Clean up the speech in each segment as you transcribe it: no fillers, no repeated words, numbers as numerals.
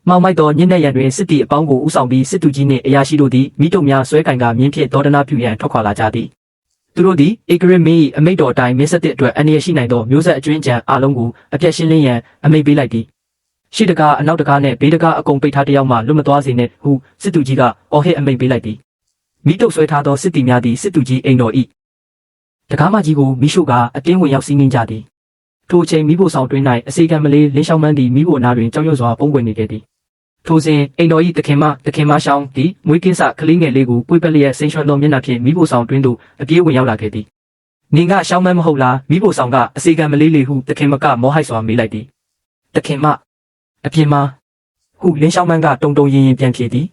မောင်မိုက်တော်ညနေရံတွင်စစ်တီအပေါင်းကိုဥဆောင်ပြီးစစ်တူကြီးနှင့်အရာရှိတို့သည်မိတုံများဆွဲကင်ကမြင်းဖြင့်ဒေါဒနာပြုရန်ထွက်ခွာလာကြသည်သူတို့သည်ဧကရမင်း၏အမိန့်တော်အတိုင်းမင်းဆက်တဲ့အတွက်အနေရရှိနိုင်သောမျိုးဆက်အကျွင်းကြံအားလုံးကိုအပြတ်ရှင်းလင်းရန်အမိန့်ပေးလိုက်သည်ရှေ့တကားအနောက်တကားနှင့်ဘေးတကားအကုန်ပိတ်ထားတယောက်မှလွတ်မသွားစေနှင့်ဟုစစ်တူကြီးကအော်ဟစ်အမိန့်ပေးလိုက်သည်မိတုံဆွဲထားသောစစ်တီများသည်စစ်တူကြီးအိမ်တော်၏တကားမကြီးကိုမိရှုကအတင်းဝင်ရောက်စီးနှင်းကြသည်ထိုအချိန်မိဖို့ဆောင်တွင်း၌အစေခံမလေးလင်းရှောင်းမန်းသည်မိဖို့နာတွင်ကြောက်ရွံ့စွာပုံပွင့်နေခဲ့သည်ထိုစဉ်အိမ်တော်၏တခင်မရှောင်းသည်မွေးကင်းစကလေးငယ်လေးကိုပွေ့ပက်လျက်စိန်ရွှဲသောမျက်နှာဖြင့်မိဖို့ဆောင်တွင်းသို့အပြေးဝင်ရောက်လာခဲ့သည်နင်ကရှောင်းမန်းမဟုတ်လားမိဖို့ဆောင်ကအစေခံမလေးလေးဟုတခင်မကမောဟိုက်စွာမေးလိုက်သည်တခင်မအပြင်မှာဟုလင်းရှောင်းမန်းကတုံတုံရင်ရင်ပြန်ဖြေသည်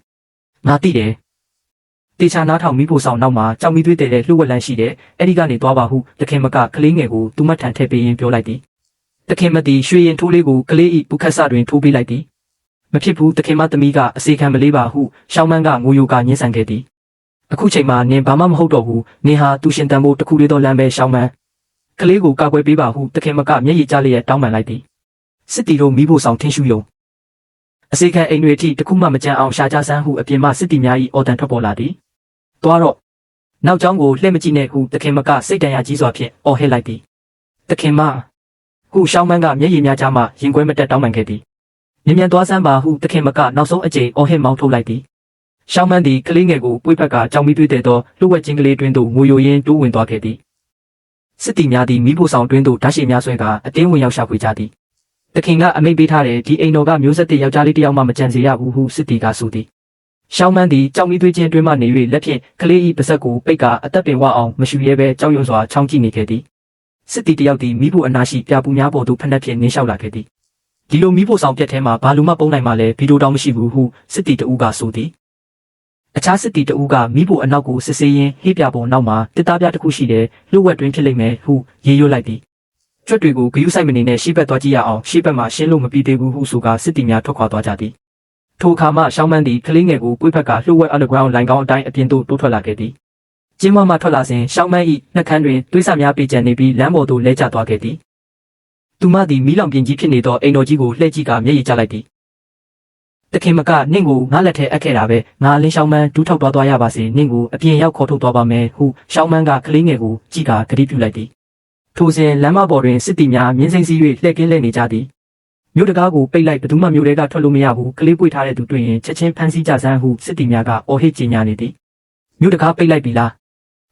ငါသိတယ်တေချာနားထောင်မိဖို့ဆောင်နောက်မှာကြောင်မီသွေးတဲ့လှုပ်ဝက်လန်းရှိတယ်အဲ့ဒီကနေသွားပါဟုတခင်မကကလေးငယ်ကိုသူ့မထန်ထည့်ပေးရင်ပြောလိုက်သည်တခင်မသည်ရွှေရင်ထိုးလေးကိုကလေး၏ပုခတ်ဆတွင်ထိုးပေးလိုက်သည်မဖြစ်ဘူးတခင်မသမီးကအစေခံမလေးပါဟုရှောင်းမန်းကငိုယိုကညှင်းဆန်ခဲ့သည်အခုချိန်မှာနင်ဘာမှမဟုတ်တော့ဘူးနင်ဟာသူရှင်တန်ဖို့တခုလေးသောလမ်းပဲရှောင်းမန်းကလေးကိုကာကွယ်ပေးပါဟုတခင်မကမျက်ရည်ကျလျက်တောင်းပန်လိုက်သည်စစ်တီတို့မိဖို့ဆောင်ထင်းရှူယုံအစေခံအိမ်တွေအထိတခုမှမကြမ်းအောင်ရှာကြဆန်းဟုအပြင်မှစစ်တီများ၏အော်တန်ထွက်ပေါ်လာသည်သွားတော့နောက်ကျောင်းကိုလှည့်မကြည့်နဲ့ဟုတခင်မကစိတ်တန်ရာကြီးစွာဖြင့်အော်ဟစ်လိုက်သည်တခင်မဟုရှောင်းမန်းကမျက်ရည်များကြားမှရင်ခွဲမတက်တောင်းပန်ခဲ့သည်မြန်သွားစမ်းပါဟုတခင်မကနောက်ဆုံးအကြိမ်အော်ဟစ်မောင်းထုတ်လိုက်သည်ရှောင်းမန်းသည်ကလေးငယ်ကိုပွေ့ဖက်ကကြောင်မီသွေးတဲ့သောလှုပ်ဝက်ချင်းကလေးတွင်သို့ငိုယိုရင်းတိုးဝင်သွားခဲ့သည်စစ်တီများသည်မိဖို့ဆောင်တွင်သို့ဓာတ်ရှည်များဆွဲကအတင်းဝင်ရောက်ရှာဖွေကြသည်တခင်ကအမိန့်ပေးထားတဲ့ဒီအိမ်တော်ကမျိုးဆက်တဲ့ယောက်ျားလေးတစ်ယောက်မှမကြံစေရဘူးဟုစစ်တီကဆိုသည်ရှောင်းမန်းသည်ကြောင်မီသွေးချင်းတွင်မှနေ၍လက်ဖြင့်ကလေး၏ပါးစပ်ကိုပိတ်ကအသက်ပင်ဝအောင်မရှူရဲဘဲကြောက်ရွံ့စွာချောင်းကြည့်နေခဲ့သည်စစ်တီတစ်ယောက်သည်မိဖို့အနာရှိပြပူများပေါ်သို့ဖက်နှက်ဖြင့်နင်းလျှောက်လာခဲ့သည်ဒီလိုမိဖို့ဆောင်ပြက်ထဲမှာဘာလူမှပုံနိုင်မှလည်းဗီဒီယိုတောင်မရှိဘူးဟုစစ်တီတအူးကဆိုသည်အခြားစစ်တီတအူးကမိဖို့အနောက်ကိုစစ်ဆေးရင်းဟေးပြပေါ်နောက်မှာတစ်သားပြတစ်ခုရှိတယ်လှုပ်ဝက်တွင်ဖြစ်လိမ့်မယ်ဟုရေးရွတ်လိုက်သည်ကြွက်တွေကိုဂယုဆိုင်မနေနဲ့ရှေ့ဘက်သွားကြည့်ရအောင်ရှေ့ဘက်မှာရှင်းလို့မပြီးသေးဘူးဟုဆိုကစစ်တီများထွက်ခွာသွားကြသည်ထိုအခါမှရှောင်းမန်းသည်ကလေးငယ်ကိုပွေ့ဖက်ကလှုပ်ဝက် underground လိုင်ကောင်းအတိုင်းအပြင်သို့တိုးထွက်လာခဲ့သည်ကျင်းဝမှထွက်လာစဉ်ရှောင်းမန်း၏နှက်ခမ်းတွင်သွေးဆများပေကျန်နေပြီးလမ်းပေါ်သို့လဲကျသွားခဲ့သည်သူမသည်မီးလောင်ပြင်ကြီးဖြစ်နေသောအိမ်တော်ကြီးကိုလှည့်ကြည့်ကမျက်ရည်ကျလိုက်သည်တခင်မကနင့်ကိုငါလက်ထဲအပ်ခဲ့တာပဲငါလင်းရှောင်းမန်းဒူးထောက်သွားရပါစေနင့်ကိုအပြင်ရောက်ခေါ်ထုတ်သွားပါမယ်ဟုရှောင်းမန်းကကလေးငယ်ကိုကြည့်ကဂတိပြုလိုက်သည်ထိုစဉ်လမ်းမပေါ်တွင်စစ်တီများမြင်းစိမ့်စီး၍လှည့်ကင်းလှည့်နေကြသည်မြို့တကားကိုပိတ်လိုက်ဘသူမှမြို့ထဲကထွက်လို့မရဘူးကလေးပွေထားတဲ့သူတွေ့ရင်ချက်ချင်းဖမ်းဆီးကြစမ်းဟုစစ်တီများကအော်ဟစ်ကြေညာနေသည်မြို့တကားပိတ်လိုက်ပြီလာ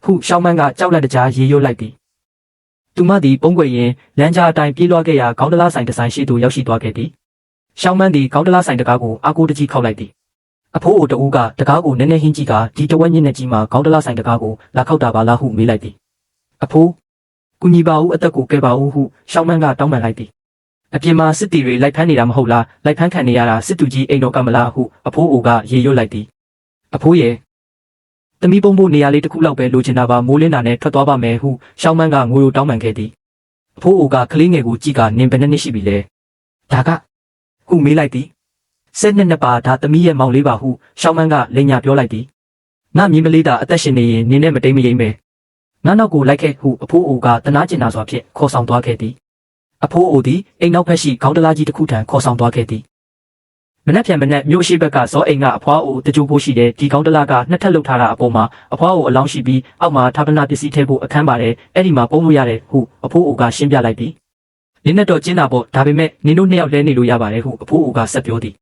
းဟုရှောင်းမန်းကကြောက်လန့်တကြားရေရွတ်လိုက်သည်သူမသည်ပုံကွယ်ရင်လမ်းကြားအတိုင်းပြေးလွှားခဲ့ရာခေါင်းတလားဆိုင်တစ်ဆိုင်ရှိသို့ရောက်ရှိသွားခဲ့သည်ရှောင်းမန်းသည်ခေါင်းတလားဆိုင်တကားကိုအာကိုတကြီးခောက်လိုက်သည်အဖိုးအိုတဦးကတကားကိုနည်းနည်းဟင်းကြည့်ကဒီတဝက်ညနေကြီးမှာခေါင်းတလားဆိုင်တကားကိုလာခောက်တာပါလားဟုမေးလိုက်သည်အဖိုးကူညီပါဦးအသက်ကိုကယ်ပါဦးဟုရှောင်းမန်းကတောင်းပန်လိုက်သည်အပြင်မှာစစ်တီတွေလိုက်ဖမ်းနေတာမဟုတ်လားလိုက်ဖမ်းခံနေရတာစစ်တူကြီးအိမ်တော်ကမလားဟုအဖိုးအိုကရေရွတ်လိုက်သည်အဖိုးရဲ့သမီးပုံဖို့နေရာလေးတစ်ခုလောက်ပဲလိုချင်တာပါမိုးလင်းတာနဲ့ထွက်သွားပါမယ်ဟုရှောင်းမန်းကငိုရိုတောင်းပန်ခဲ့သည်အဖိုးအိုကကလေးငယ်ကိုကြည့်ကနင်ဘယ်နှစ်ရှိပြီလဲဒါကဟုမေးလိုက်သည်12ပါဒါသမီးရဲ့မောင်လေးပါဟုရှောင်းမန်းကလိန်ညာပြောလိုက်သည်ငါမြင်းမလေးတာအသက်ရှင်နေရင်နင်နဲ့မတိမ်မရိမ့်ပဲငါနောက်ကိုလိုက်ခဲ့ဟုအဖိုးအိုကတနာကျင်နာစွာဖြင့်ခေါ်ဆောင်သွားခဲ့သည်အဖိုးအိုသည်အိမ်နောက်ဖက်ရှိခေါင်းတလားကြီးတစ်ခုထံခေါ်ဆောင်သွားခဲ့သည်မနက်ဖြန်မနက်မြို့ရှိဘက်ကဇောအိမ်ကအဖွားအိုတကြိုဖို့ရှိတယ်ဒီခေါင်းတလားကနှစ်ထပ်လုထားတာအပေါ်မှာအဖွားအိုအလောင်းရှိပြီးအောက်မှာဌာပနာပစ္စည်းထည့်ဖို့အခန်းပါတယ်အဲ့ဒီမှာပုံလို့ရတယ်ဟုအဖိုးအိုကရှင်းပြလိုက်သည်နင်းနဲ့တော့ကျင်းတာပေါ့ဒါပေမဲ့နင်တို့နှစ်ယောက်လဲနေလို့ရပါတယ်ဟုအဖိုးအိုကဆက်ပြောသည်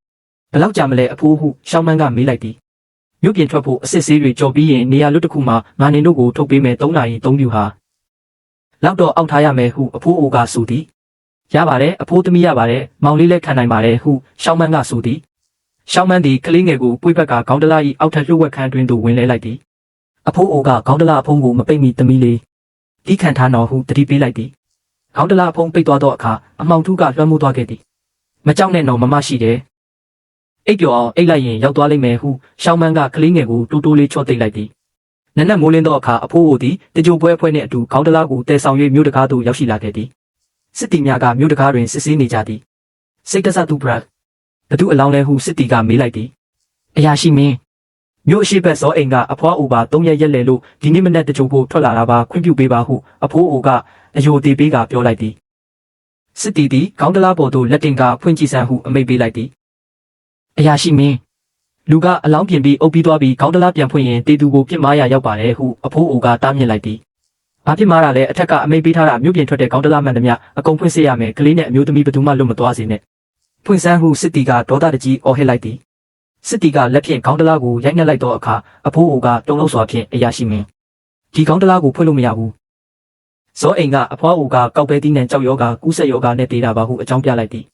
ဘယ်လောက်ကြာမလဲအဖိုးဟုရှောင်းမန်းကမေးလိုက်သည်မြို့ပြင်ထွက်ဖို့အစစ်ဆေးတွေကြော်ပြီးရင်နေရာလွတ်တစ်ခုမှာငါနင်တို့ကိုထုတ်ပေးမယ်3နာရီ3ပြူဟာလောက်တော့အောက်ထားရမယ်ဟုအဖိုးအိုကဆိုသည်ရပါတယ်အဖိုးသမီးရပါတယ်မောင်လေးလည်းခံနိုင်ပါတယ်ဟုရှောင်းမန်းကဆိုသည်ရှောင်းမန်းသည်ကလေးငယ်ကိုပွေ့ဘက်ကခေါင်းတလား၏အောက်ထပ်လှုပ်ဝက်ခန်းတွင်သို့ဝင်လဲလိုက်သည်အဖိုးအိုကခေါင်းတလားအဖုံးကိုမပိတ်မီသမီးလေးတီးခံထားတော်ဟုတတိပေးလိုက်သည်ခေါင်းတလားအဖုံးပိတ်သွားသောအခါအမောင်ထူးကလွှမ်းမိုးသွားခဲ့သည်မကြောက်နဲ့တော့မမရှိတယ်အိပ်ပျော်အောင်အိပ်လိုက်ရင်ရောက်သွားလိမ့်မယ်ဟုရှောင်းမန်းကကလေးငယ်ကိုတိုးတိုးလေးချော့သိပ်လိုက်သည်နက်နက်မိုးလင်းသောအခါအဖိုးအိုသည်တကြိုပွဲအဖွဲ့နှင့်အတူခေါင်းတလားကိုတည်ဆောင်၍မြို့တကားသို့ရောက်ရှိလာခဲ့သည်စစ်တီများကမြို့တကားတွင်စစ်ဆေးနေကြသည်စိတ်တဆသူဘရတ်ဘသူအလောင်းလဲဟုစစ်တီကမေးလိုက်သည်အရာရှိမင်းမြို့ရှိဘက်ဇောအိမ်ကအဖွားအိုပါ3ရက်ရက်လေလို့ဒီနေ့မနက်တကြိုဖို့ထွက်လာတာပါခွင့်ပြုပေးပါဟုအဖိုးအိုကအယိုသေးပေးကပြောလိုက်သည်စစ်တီသည်ခေါင်းတလားပေါ်သို့လက်တင်ကဖွင့်ကြည့်စမ်းဟုအမိန့်ပေးလိုက်သည် အရာရှိမင်းလူကအလောင်းပြင်ပြီးအုပ်ပြီးသွားပြီးခေါင်းတလားပြန်ဖွင့်ရင်တေသူကိုပြစ်မှားရရောက်ပါတယ်ဟုအဖိုးအိုကတားမြစ်လိုက်သည်ဘာဖြစ်မှားတာလဲအထက်ကအမိန့်ပေးထားတာမြို့ပြင်ထွက်တဲ့ခေါင်းတလားမှန်သမျှအကုန်ဖွင့်စေရမယ်ကလေးနဲ့အမျိုးသမီးဘယ်သူမှလွတ်မသွားစေနဲ့ဖွင့်စမ်းဟုစစ်တီကဒေါသတကြီးအော်ဟစ်လိုက်သည်စစ်တီကလက်ဖြင့်ခေါင်းတလားကိုရိုက်နှက်လိုက်သောအခါအဖိုးအိုကတုံ့လောက်စွာဖြင့်အရာရှိမင်းဒီခေါင်းတလားကိုဖွင့်လို့မရဘူးဇောအိမ်ကအဖွားအိုကကောက်ပဲတီးနှံကြောက်ယောဂကူးဆက်ယောဂနဲ့တေးတာပါဟုအကြောင်းပြလိုက်သည်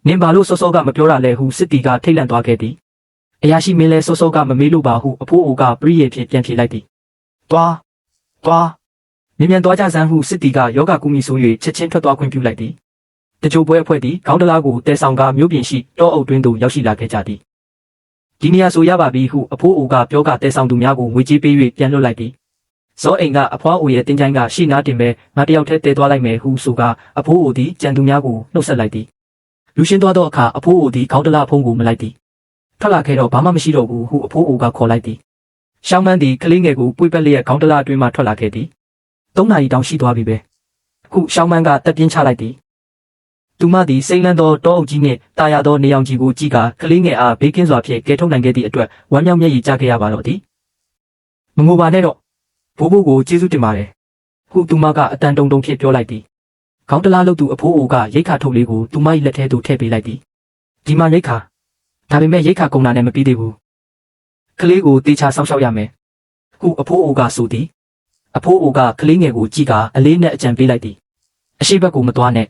နင်ဘာလို့စောစောကမပြောတာလဲဟုစစ်တီကထိတ်လန့်သွားခဲ့သည်အရာရှိမင်းလဲစောစောကမမေးလို့ပါဟုအဖိုးအိုကပရိယေဖြင့်ပြန်ဖြေလိုက်သည်သွားမြန်သွားကြစမ်းဟုစစ်တီကယောဂကူမီဆို၍ချက်ချင်းထွက်သွားခွင့်ပြုလိုက်သည်တကြိုပွဲအဖွဲ့သည်ခေါင်းတလားကိုတဲဆောင်ကမြို့ပြင်ရှိတောအုပ်တွင်းသို့ရောက်ရှိလာခဲ့ကြသည်ဒီနေရာဆိုရပါပြီဟုအဖိုးအိုကပြောကတဲဆောင်သူများကိုငွေကြေးပေး၍ပြန်လွှတ်လိုက်သည်ဇောအိမ်ကအဖွားအိုရဲ့တင်းချိုင်းကရှိနာတင်ပဲငါတယောက်တည်းတဲသွားလိုက်မယ်ဟုဆိုကအဖိုးအိုသည်ကြံသူများကိုနှုတ်ဆက်လိုက်သည်လူရှင်းသွားသောအခါအဖိုးအိုသည်ခေါင်းတလားဖုံးကိုမလိုက်သည်ထွက်လာခဲ့တော့ဘာမှမရှိတော့ဘူးဟုအဖိုးအိုကခေါ်လိုက်သည်ရှောင်းမန်းသည်ကလေးငယ်ကိုပွေ့ပတ်လျက်ခေါင်းတလားအတွင်းမှထွက်လာခဲ့သည်3 နာရီတောင်ရှိသွားပြီပဲခုရှောင်းမန်းကတက်ပြင်းချလိုက်သည်သူမသည်စိမ့်လန်းသောတောအုပ်ကြီးနှင့်တာယာသောနေအောင်ကြီးကိုကြည့်ကကလေးငယ်အားဘေးကင်းစွာဖြင့်ကယ်ထုတ်နိုင်ခဲ့သည့်အတွက်ဝမ်းမြောက်မျက်ရည်ကျခဲ့ရပါတော့သည်မငိုပါနဲ့တော့ဘိုးကိုကျေးဇူးတင်ပါတယ်ခုသူမကအတန်တုံဖြင့်ပြောလိုက်သည်ခေါင်းတလားလုတ်သူအဖိုးအိုကရိတ်ခါထုတ်လေးကိုသူမ၏လက်ထဲသို့ထည့်ပေးလိုက်သည်ဒီမှာရိတ်ခါဒါပေမဲ့ရိတ်ခါကုန်တာနဲ့မပြီးသေးဘူးကလေးကိုတေချာစောင့်ရှောက်ရမယ်ခုအဖိုးအိုကဆိုသည်အဖိုးအိုကကလေးငယ်ကိုကြည့်ကအလေးနဲ့အကြံပေးလိုက်သည်အရှိဘက်ကိုမသွားနဲ့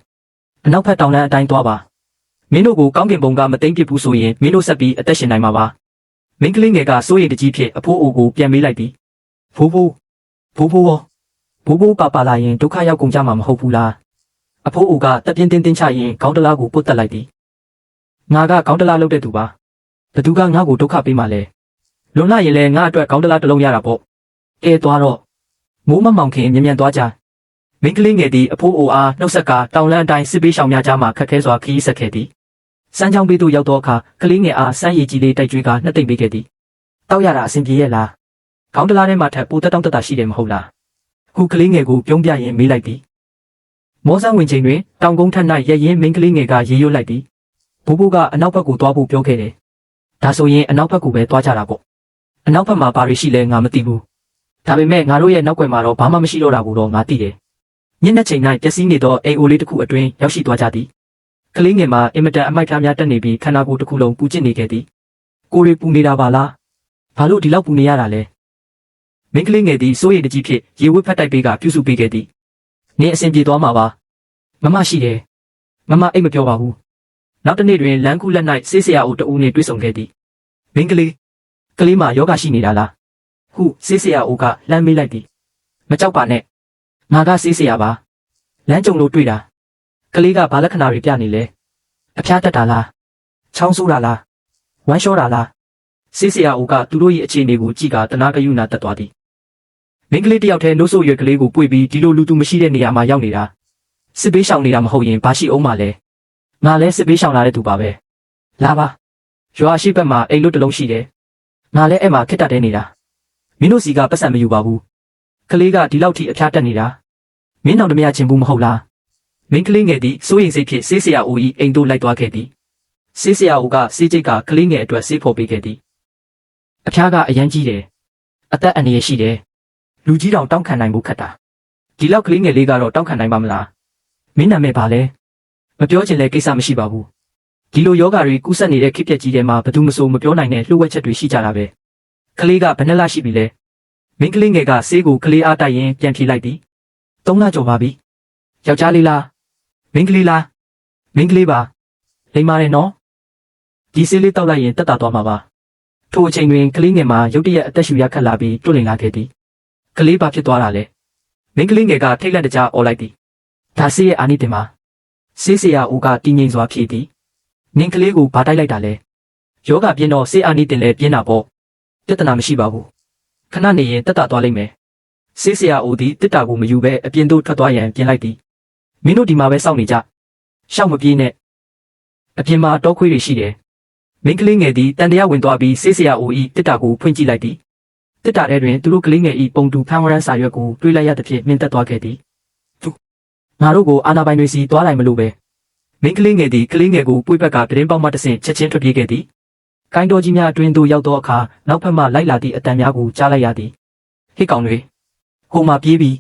အနောက်ဘက်တောင်လမ်းအတိုင်းသွားပါမင်းတို့ကိုကောင်းကင်ဘုံကမသိမ့်ပြဘူးဆိုရင်မင်းတို့ဆက်ပြီးအသက်ရှင်နိုင်မှာပါမင်းကလေးငယ်ကစိုးရိမ်တကြီးဖြင့်အဖိုးအိုကိုပြန်မေးလိုက်သည်ဘိုးဘိုးပါလာရင်ဒုက္ခရောက်ကုန်ကြမှာမဟုတ်ဘူးလားအဖိုးအိုကတက်ပြင်းတင်းချရင်ခေါင်းတလားကိုပုတ်တက်လိုက်သည်ငါကခေါင်းတလားလုတ်တဲ့သူပါဘသူကငါ့ကိုဒုက္ခပေးမှလဲလွန်လာရင်လည်းငါအတွက်ခေါင်းတလားတစ်လုံးရတာပေါ့ကဲသွားတော့မိုးမမောင်ခင်မြန်သွားကြမင်းကလေးငယ်သည်အဖိုးအိုအားနှုတ်ဆက်ကတောင်လန်းအတိုင်းစစ်ပေးရှောင်များကြားမှခက်ခဲစွာခရီးဆက်ခဲ့သည်စမ်းချောင်းပေးသို့ရောက်သောအခါကလေးငယ်အားစမ်းရည်ကြီးလေးတိုက်ကျွေးကနှစ်သိမ့်ပေးခဲ့သည်တောက်ရတာအဆင်ပြေရဲ့လားခေါင်းတလားထဲမှာထပ်ပိုတက်တောင့်တတာရှိတယ်မဟုတ်လားခုကလေးငယ်ကိုပြုံးပြရင်မေးလိုက်သည်မောဆန်းဝင်ချိန်တွင်တောင်ကုန်းထက်၌ရရင်မင်းကလေးငယ်ကရေရွတ်လိုက်သည်ဘိုးကအနောက်ဘက်ကိုသွားဖို့ပြောခဲ့တယ်ဒါဆိုရင်အနောက်ဘက်ကိုပဲသွားကြတာပေါ့အနောက်ဘက်မှာဘာတွေရှိလဲငါမသိဘူးဒါပေမဲ့ငါတို့ရဲ့နောက်ွယ်မှာတော့ဘာမှမရှိတော့တာကိုတော့ငါသိတယ်ညနေချိန်၌ပျက်စီးနေသောအိမ်အိုလေးတစ်ခုအတွင်းရောက်ရှိသွားကြသည်ကလေးငယ်မှာအင်မတန်အမိုက်ထားများတက်နေပြီးခန္ဓာကိုယ်တစ်ခုလုံးပူကျစ်နေခဲ့သည်ကိုယ်တွေပူနေတာပါလားဘာလို့ဒီလောက်ပူနေရတာလဲမင်းကလေးငယ်သည်စိုးရိမ်တကြီးဖြင့်ရေဝတ်ဖက်တိုက်ပေးကပြုစုပေးခဲ့သည်နင်းအဆင်ပြေသွားမှာပါမမရှိတယ်မမအိတ်မပြောပါဘူးနောက်တစ်နေ့တွင်လမ်းကူးလက်၌ဆေးဆရာအိုတဦးနှင့်တွေ့ဆုံခဲ့သည်မင်းကလေးမှာယောဂရှိနေတာလားဟုဆေးဆရာအိုကလှမ်းမေးလိုက်သည်မကြောက်ပါနဲ့ငါကဆေးဆရာပါလမ်းကြုံလို့တွေ့တာကလေးကဘာလက္ခဏာတွေပြနေလဲအဖျားတက်တာလားချောင်းဆိုးတာလားဝမ်းလျှောတာလားဆေးဆရာအိုကသူတို့ရဲ့အခြေအနေကိုကြည့်ကတနာကယူနာတက်သွားသည်မင်းကလေးတယောက်တည်းနှုတ်ဆိုးရွက်ကလေးကိုပွေပြီးဒီလိုလူသူမရှိတဲ့နေရာမှာရောက်နေတာစစ်ပေးရှောင်နေတာမဟုတ်ရင်ဘာရှိအောင်မလဲငါလည်းစစ်ပေးရှောင်လာတဲ့သူပါပဲလာပါရွာရှိဘက်မှာအိမ်လွတ်တစ်လုံးရှိတယ်ငါလည်းအဲ့မှာခက်တတ်တဲ့နေတာမင်းတို့စီကပတ်စံမယူပါဘူးကလေးကဒီလောက်ထိအဖျားတက်နေတာမင်းတော်တမရချင်းဘူးမဟုတ်လားမင်းကလေးငယ်သည်စိုးရိမ်စိတ်ဖြင့်ဆေးဆရာအို၏အိမ်သို့လိုက်သွားခဲ့သည်ဆေးဆရာအိုကဆေးကျိတ်ကကလေးငယ်အတွက်ဆေးဖော်ပေးခဲ့သည်အဖျားကအရန်ကြီးတယ်အသက်အန္တရာယ်ရှိတယ်လူကြီးတောင်တောင်းခံနိုင်ဖို့ခက်တာဒီလောက်ကလေးငယ်လေးကတော့တောင်းခံနိုင်ပါမလားမင်းနာမည်ပါလဲမပြောချင်လဲကိစ္စမရှိပါဘူးဒီလိုယောဂါတွေကူးစက်နေတဲ့ခေတ်ပြက်ကြီးထဲမှာဘယ်သူမှမပြောနိုင်တဲ့လှုပ်ဝက်ချက်တွေရှိကြတာပဲကလေးကဘယ်နှလရှိပြီလဲမင်းကလေးငယ်ကဆေးကိုကလေးအားတိုက်ရင်ပြန်ဖြေလိုက်သည်3 လကျော်ပါပြီယောက်ျားလေးလားမင်းကလေးလားမင်းကလေးပါလိမ္မာတယ်နော်ဒီဆေးလေးတောက်လိုက်ရင်တက်တာသွားမှာပါထိုအချိန်တွင်ကလေးငယ်မှာရုတ်တရက်အသက်ရှူရခက်လာပြီးတွန့်လင်လာခဲ့သည်ကလေးပါဖြစ်သွားတာလေမင်းကလေးငယ်ကထိတ်လန့်တကြားအော်လိုက်သည်ဒါဆေးရဲ့အာနိသင်ပါဆေးဆရာဦးကတင်းငိမ့်စွာဖြေသည်နင်းကလေးကိုဘာတိုက်လိုက်တာလဲယောဂပြင်းတော့ဆေးအာနိသင်လည်းပြင်းတာပေါ့ပြဿနာမရှိပါဘူးခဏနေရင်တက်တာသွားလိမ့်မယ်ဆေးဆရာဦးသည်တစ်တာကိုမယူဘဲအပြင်သို့ထွက်သွားရန်ပြင်လိုက်သည်မင်းတို့ဒီမှာပဲစောင့်နေကြရှောက်မပြေးနဲ့အပြင်မှာတောခွေးတွေရှိတယ်မင်းကလေးငယ်သည်တန်တရားဝင်သွားပြီးဆေးဆရာဦး၏တစ်တာကိုဖွင့်ကြည့်လိုက်သည်တစ်တာထဲတွင်သူတို့ကလေးငယ်၏ပုံတူဖမ်းဝရမ်းစာရွက်ကိုတွေးလိုက်ရသဖြင့်မြင်သက်သွားခဲ့သည်ငါတို့ကိုအာနာပိုင်တွေစီသွားလိုက်မလို့ပဲမင်းကလေးငယ်သည်ကလေးငယ်ကိုပွေ့ဘက်ကပြတင်းပေါက်မှတဆင့်ချက်ချင်းထွက်ပြေးခဲ့သည် ကိုင်းတော်ကြီးများအတွင်းသို့ရောက်သောအခါနောက်ဖက်မှလိုက်လာသည့်အတန်များကိုကြားလိုက်ရသည်ဟစ်ကောင်တွေဟိုမှာပြေးပြီ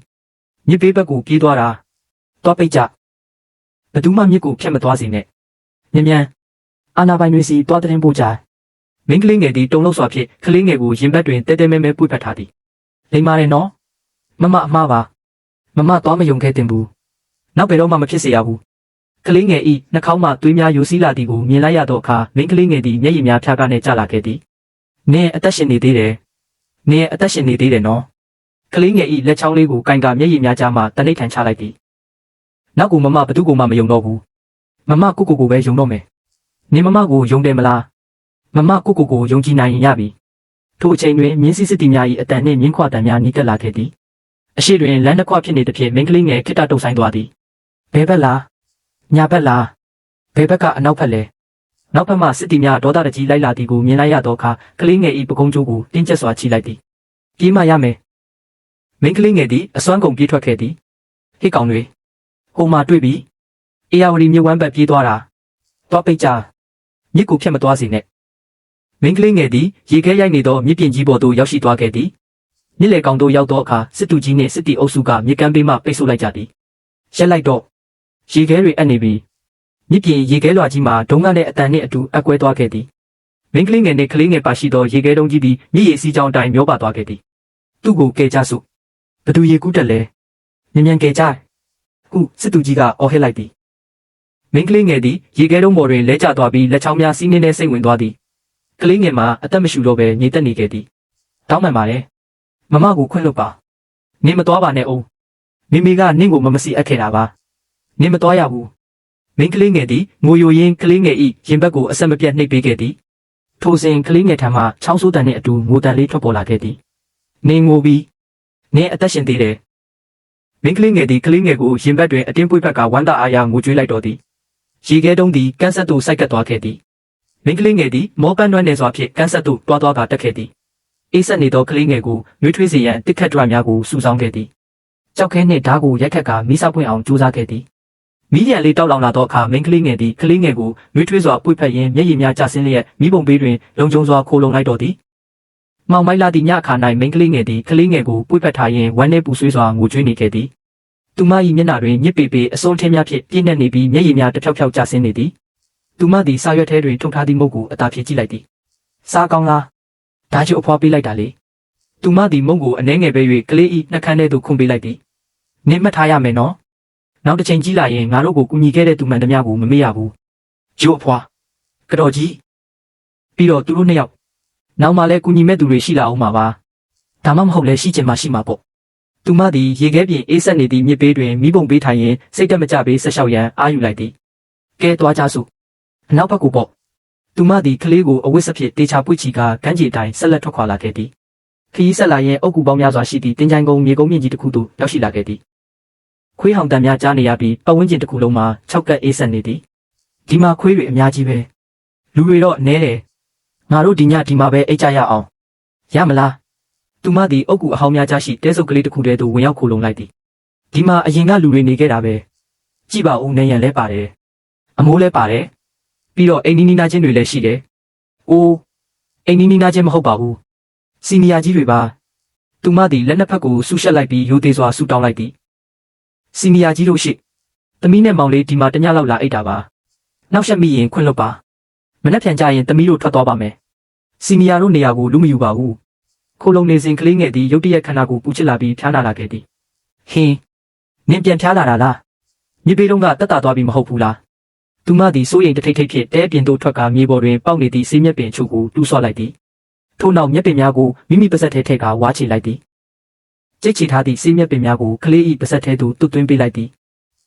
းမြစ်ဘေးဘက်ကိုပြေးသွားတာသွားပိတ်ကြဘသူမှမြစ်ကိုဖျက်မသွားစေနဲ့မြန်အာနာပိုင်တွေစီသွားတဲ့ပို့ကြမင်းကလေးငယ်သည်တုံလို့စွာဖြင့်ကလေးငယ်ကိုရင်ဘတ်တွင်တဲတဲမဲမဲပွေ့ဖက်ထားသည်လိမ္မာတယ်နော်မမအမှားပါမမသွားမယုံခဲ့တင်ဘူးနောက်ဘယ်တော့မှမဖြစ်စေရဘူးကလေးငယ်ဤနှာခေါင်းမှသွေးများယိုစီးလာသည်ကိုမြင်လိုက်ရသောအခါမင်းကလေးငယ်သည်မျက်ရည်များဖြားကားနဲ့ကျလာခဲ့သည်နင်းအသက်ရှင်နေသေးတယ်နင်းအသက်ရှင်နေသေးတယ်နော်ကလေးငယ်ဤလက်ချောင်းလေးကိုကင်ကာမျက်ရည်များကြားမှတနိဋ္ဌံချလိုက်သည်နောက်ကိုမမဘသူ့ကိုမှမယုံတော့ဘူးမမကိုပဲယုံတော့မယ်နင်းမမကိုယုံတယ်မလားမမကိုယုံကြည်နိုင်ရင်ရပြီထိုအချိန်တွင်မြင်းစည်းစစ်တီများ၏အတန်နှင့်မြင်းခွာတန်များနီးကပ်လာခဲ့သည်အရှိတွင်လမ်းတစ်ခွဖြစ်နေသဖြင့်မင်းကလေးငယ်ခိတ္တတုတ်ဆိုင်သွားသည်ဘယ်ဘက်လားညာဘက်လားဘယ်ဘက်ကအနောက်ဘက်လဲနောက်ဘက်မှစစ်တီများဒေါသတကြီးလိုက်လာသည်ကိုမြင်လိုက်ရသောအခါကလေးငယ်၏ပကုံးကျိုးကိုတင်းကျပ်စွာချိလိုက်သည်ပြေးမှရမယ်မင်းကလေးငယ်သည်အစွမ်းကုန်ပြေးထွက်ခဲ့သည်ဟစ်ကောင်တွေဟိုမှာတွေ့ပြီအေယာဝတီမြစ်ဝမ်းဘက်ပြေးသွားတာသွားပိတ်ကြမြစ်ကိုဖျက်မသွားစေနဲ့မင်းကလေးငယ်သည်ရေခဲရိုက်နေသောမြစ်ပြင်ကြီးပေါ်သို့ရောက်ရှိသွားခဲ့သည်မြစ်လေကောင်တို့ရောက်သောအခါစစ်တူကြီးနှင့်စစ်တီအုပ်စုကမြစ်ကမ်းဘေးမှပိတ်ဆို့လိုက်ကြသည်ရက်လိုက်တော့ရေခဲတွေအပ်နေပြီမြစ်ပြင်ရေခဲလွှာကြီးမှာဒုံးကားနဲ့အတန်နှင့်အတူအကွဲသွားခဲ့သည်မင်းကလေးငယ်နှင့်ကလေးငယ်ပါရှိသောရေခဲတုံးကြီးသည်မြစ်ရေစီးကြောင်းအတိုင်းမျောပါသွားခဲ့သည်သူ့ကိုကယ်ကြစို့ဘသူရေကူးတက်လဲမြန်ကယ်ကြခုစစ်တူကြီးကအော်ဟစ်လိုက်သည်မင်းကလေးငယ်သည်ရေခဲတုံးပေါ်တွင်လဲကျသွားပြီးလက်ချောင်းများစီးနှင်းနဲ့စိတ်ဝင်သွားသည်ကလေးငယ်မှာအသက်မရှူတော့ဘဲညှိတက်နေခဲ့သည်တောင်းပန်ပါတယ်မမကိုခွင့်လွတ်ပါနင်မသွားပါနဲ့အောင်မိမိကနင့်ကိုမစီအပ်ခဲ့တာပါနင်မသွားရဘူးမင်းကလေးငယ်သည်ငိုယိုရင်းကလေးငယ်၏ရင်ဘတ်ကိုအဆက်မပြတ်နှိပ်ပေးခဲ့သည်ထိုစဉ်ကလေးငယ်ထံမှချောင်းဆိုးတန်နှင့်အတူငိုတန်လေးထွက်ပေါ်လာခဲ့သည်နင်ငိုပြီးနင်အသက်ရှင်သေးတယ်မင်းကလေးငယ်သည်ကလေးငယ်ကိုရင်ဘတ်တွင်အတင်းပွေ့ဖက်ကဝမ်းသာအားရငိုကြွေးလိုက်တော်သည်ရေခဲတုံးသည်ကန်းဆက်သို့စိုက်ကပ်သွားခဲ့သည်မင်းကလေးငယ်သည်မောပန်းနွမ်းနေစွာဖြင့်ကန်းဆက်သို့တွားသွားကတက်ခဲ့သည်အေးဆက်နေသောကလေးငယ်ကိုနှွေးထွေးစေရန်တစ်ခတ်ဒရများကိုစုဆောင်းခဲ့သည်ကြောက်ခဲနှင့်ဓားကိုရိုက်ခတ်ကာမိစားပွင့်အောင်ကြိုးစားခဲ့သည်မီးရန်လေးတောက်လောင်လာသောအခါမင်းကလေးငယ်သည်ကလေးငယ်ကိုနှွေးထွေးစွာပွေ့ဖက်ရင်းမျက်ရည်များကျဆင်းလျက်မိဘုံဘေးတွင်လုံခြုံစွာခိုလုံလိုက်တော်သည်မောင်မိုက်လာသည့်ညအခါ၌မင်းကလေးငယ်သည်ကလေးငယ်ကိုပွေ့ဖက်ထားရင်းဝမ်းနှင့်ပူဆွေးစွာငိုကြွေးနေခဲ့သည်သူမ၏မျက်နှာတွင်ညစ်ပေပေအစွန်းထင်းများဖြင့်ပြည့်နှက်နေပြီးမျက်ရည်များတစ်ဖြောက်ဖြောက်ကျဆင်းနေသည်သူမသည်စာရွက်ထဲတွင်ထုတ်ထားသည့်မုတ်ကိုအသာဖြေကြည့်လိုက်သည်စားကောင်းလားဒါကျအဖွားပေးလိုက်တာလေသူမသည်မုတ်ကိုအနှဲငယ်ပဲ၍ကလေး၏နှက်ခမ်းထဲသို့ခွန်ပေးလိုက်သည်နင်းမှတ်ထားရမယ်နော်နောက်တစ်ချိန်ကြီးလာရင်ငါတို့ကိုကူညီခဲ့တဲ့သူမှန်သမျှကိုမမေ့ရဘူးကျိုးအဖွားကတော်ကြီးပြီးတော့သူတို့နှစ်ယောက်နောက်မှလည်းကူညီမဲ့သူတွေရှိလာအောင်ပါဒါမှမဟုတ်လဲရှိချင်မှရှိမှာပေါ့သူမသည်ရေခဲပြင်အေးဆက်နေသည့်မြစ်ဘေးတွင်မိဘုံပေးထိုင်ရင်းစိတ်တက်မကြပေးဆက်လျှောက်ရန်အာယူလိုက်သည်ကဲသွားကြစို့အနောက်ဘက်ကိုပေါ့သူမသည်ကလေးကိုအဝတ်စဖြင့်တေချာပွေ့ချီကကမ်းခြေတိုင်းဆက်လက်ထွက်ခွာလာခဲ့သည်ခရီးဆက်လာရင်အုတ်ကူပေါင်းများစွာရှိသည့်တင်ချိုင်ကုန်းမြေကုန်းမြင့်ကြီးတစ်ခုသို့ရောက်ရှိလာခဲ့သည်ခွေးဟောင်တန်များကြားနေရပြီးပတ်ဝန်းကျင်တစ်ခုလုံးမှာ၆ကပ်အေးဆက်နေသည်ဒီမှာခွေးတွေအများကြီးပဲလူတွေတော့နဲတယ်ငါတို့ဒီညဒီမှာပဲအိတ်ကြရအောင်ရမလားသူမသည်အုတ်ကူအဟောင်းများကြားရှိတဲဆုပ်ကလေးတစ်ခုတည်းသို့ဝင်ရောက်ခိုလုံလိုက်သည်ဒီမှာအရင်ကလူတွေနေခဲ့တာပဲကြည့်ပါဦးနေရန်လဲပါတယ်အမိုးလဲပါတယ်ပြီးတော့အိမ်နီးနားချင်းတွေလည်းရှိတယ်အိုးအိမ်နီးနားချင်းမဟုတ်ပါဘူးစီနီယာကြီးတွေပါသူမသည်လက်နှစ်ဖက်ကိုဆူရှက်လိုက်ပြီးရိုသေစွာဆူတောင်းလိုက်သည်စီနီယာကြီးတို့ရှိသမီးနဲ့မောင်လေးဒီမှာတညလောက်လာအိတ်တာပါနောက်ဆက်မိရင်ခွင့်လွတ်ပါမနှက်ပြန်ကြရင်သမီးတို့ထွက်သွားပါမယ်စီနီယာတို့နေရာကိုလူမယူပါဘူးခိုလုံနေစဉ်ကလေးငယ်သည်ရုတ်တရက်ခန္ဓာကိုယ်ပူချစ်လာပြီးဖျားနာလာခဲ့သည်ဟင်းနင်ပြန်ဖျားလာတာလားမြေပေတုံးကတက်တာသွားပြီးမဟုတ်ဘူးလားသူမသည်စိုးရိမ်တထိတ်ထိတ်ဖြင့်တဲပြင်သို့ထွက်ကမြေပေါ်တွင်ပေါက်နေသည့်ဆေးမြက်ပင်ချို့ကိုတူးဆွလိုက်သည်ထို့နောက်မြက်ပင်များကိုမိမိပါးစပ်ထဲထည့်ကာဝါချေလိုက်သည်ကြိတ်ချီထားသည့်ဆေးမြက်ပင်များကိုကလေး၏ပါးစပ်ထဲသို့တွတ်သွင်းပေးလိုက်သည်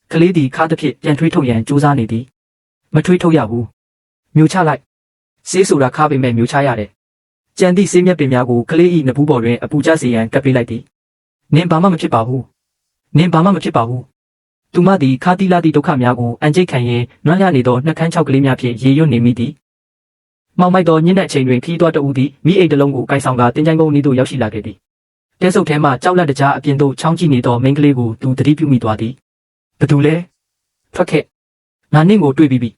ကလေးသည်ခါတစ်ဖြင့်ပြန်ထွေးထုတ်ရန်ကြိုးစားနေသည်မထွေးထုတ်ရဘူးမျိုးချလိုက်ဆေးဆိုတာခါပေမဲ့မျိုးချရတယ်ကြံသည့်ဆေးမြက်ပင်များကိုကလေး၏နဘူးပေါ်တွင်အပူကျစေရန်ကပ်ပေးလိုက်သည်နင်ဘာမှမဖြစ်ပါဘူးနင်ဘာမှမဖြစ်ပါဘူးသူမသည်ခါတီလာသည့်ဒုက္ခများကိုအန်ကျိတ်ခံရင်းနွမ်းရနေသောနှက်ခမ်းချောက်ကလေးများဖြင့်ရေရွတ်နေမိသည်မောင်မိုက်သောညဉ့်တဲ့အချိန်တွင်ခီးသွားတဦးသည်မိအိတ်တစ်လုံးကိုကိုင်ဆောင်ကာတင်ချိုင်းကုန်းနီးသို့ရောက်ရှိလာခဲ့သည်တဲဆုပ်ထဲမှကြောက်လန့်တကြားအပြင်သို့ချောင်းကြည့်နေသောမိန်းကလေးကိုသူသတိပြုမိသွားသည်ဘသူလဲထွက်ခဲ့ငါနင့်ကိုတွေ့ပြီးပြီ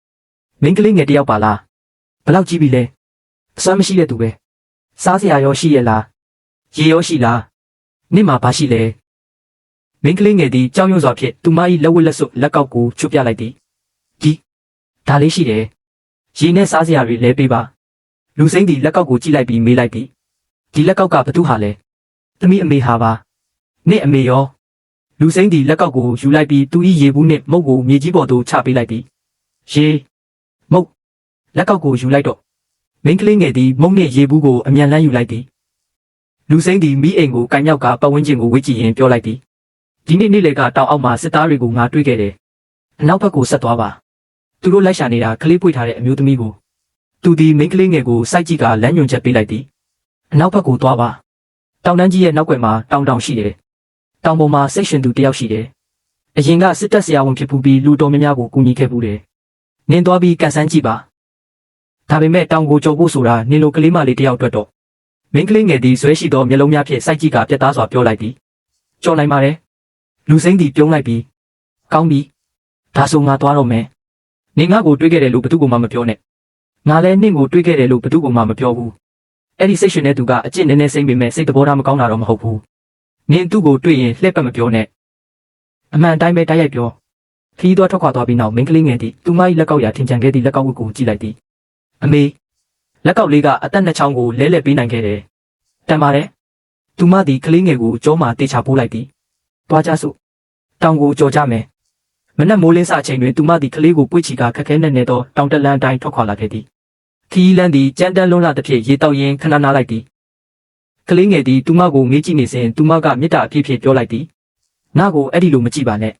မိန်းကလေးငယ်တယောက်ပါလားဘလောက်ကြီးပြီလဲ စွမ်းမရှိတဲ့သူပဲစားစရာရောရှိရဲ့လားရေရောရှိလားနေ့မှာဘာရှိလဲမင်းကလေးငယ်သည်ကြောက်ရွံ့စွာဖြင့်သူမ၏လက်ဝတ်လက်စွပ်လက်ကောက်ကိုချွတ်ပြလိုက်သည်ဒီဒါလေးရှိတယ်ရေနဲ့စားစရာတွေလဲပေးပါလူစိမ့်သည်လက်ကောက်ကိုကြည့်လိုက်ပြီးမေးလိုက်သည်ဒီလက်ကောက်ကဘသူဟာလဲသမီးအမေဟာပါနေ့အမေရောလူစိမ့်သည်လက်ကောက်ကိုယူလိုက်ပြီးသူ၏ရေဘူးနှင့်မုတ်ကိုမြေကြီးပေါ်သို့ချပေးလိုက်သည်ရေမုတ်လက်ကောက်ကိုယူလိုက်တော့မင်းကလေးငယ်သည်မုတ်နှင့်ရေဘူးကိုအမြန်လန်းယူလိုက်သည်လူစိမ့်သည်မိအိမ်ကိုကန်မြောက်ကပတ်ဝန်းကျင်ကိုဝေ့ကြည့်ရင်ပြောလိုက်သည်ဒီနေ့နေ့လေကတောင်အောက်မှာစစ်သားတွေကိုငါတွေ့ခဲ့တယ်အနောက်ဘက်ကိုဆက်သွားပါသူတို့လိုက်ရှာနေတာကလေးပွေထားတဲ့အမျိုးသမီးကိုသူသည်မိန်းကလေးငယ်ကိုစိုက်ကြည့်ကလမ်းညွှန်ချက်ပေးလိုက်သည်အနောက်ဘက်ကိုသွားပါတောင်တန်းကြီးရဲ့နောက်ွယ်မှာတောင်ရှိတယ်တောင်ပေါ်မှာစိတ်ရှင်သူတယောက်ရှိတယ်အရင်ကစစ်တပ်ဆရာဝန်ဖြစ်ပြီးလူတော်များများကိုကူညီခဲ့ဘူးတယ်နင်းသွားပြီးကန်ဆန်းကြည့်ပါဒါပေမဲ့တောင်ကိုကြော်ဖို့ဆိုတာနင်းလိုကလေးမလေးတယောက်အတွက်တော့မိန်းကလေးငယ်သည်ဇွဲရှိသောမျက်လုံးများဖြင့်စိုက်ကြည့်ကပြတ်သားစွာပြောလိုက်သည်ကြော်နိုင်ပါတယ်လူစိမ့်သည်ပြုံးလိုက်ပြီးကောင်းပြီဒါဆိုငါသွားတော့မယ်နင်ငါ့ကိုတွေးခဲ့တယ်လို့ဘသူကမှမပြောနဲ့ငါလည်းနင့်ကိုတွေးခဲ့တယ်လို့ဘသူကမှမပြောဘူးအဲ့ဒီစိတ်ရှင်တဲ့သူကအကျင့်နည်းနည်းစိမ့်ပေမဲ့စိတ်သဘောထားမကောင်းတာတော့မဟုတ်ဘူးနင်သူ့ကိုတွေ့ရင်လှည့်ပတ်မပြောနဲ့အမှန်တိုင်းပဲတိုက်ရိုက်ပြောခီးသွားထွက်ခွာသွားပြီးနောက်မိန်းကလေးငယ်သည်သူမ၏လက်ကောက်ရာထင်ချန်ခဲ့သည့်လက်ကောက်ဝတ်ကိုကြည့်လိုက်သည်အမေလက်ကောက်လေးကအသက်နှစ်ချောင်းကိုလဲလှယ်ပေးနိုင်ခဲ့တယ်တန်ပါတယ်သူမသည်ကလေးငယ်ကိုကြောမှာတေချာပိုးလိုက်သည်တွားကြစို့တောင်ကိုကြော်ကြမယ်မနက်မိုးလင်းစအချိန်တွင်သူမသည်ကလေးကိုပွေ့ချီကခက်ခဲနဲ့နေသောတောင်တလန်တိုင်းထွက်ခွာလာခဲ့သည်ခီးလန်းသည်ကြမ်းတမ်းလွန်းလာသဖြင့်ရေတောက်ရင်းခဏနားလိုက်သည်ကလေးငယ်သည်သူမကိုငေးကြည့်နေစဉ်သူမကမေတ္တာအပြည့်ဖြင့်ပြောလိုက်သည်ငါ့ကိုအဲ့ဒီလိုမကြည့်ပါနဲ့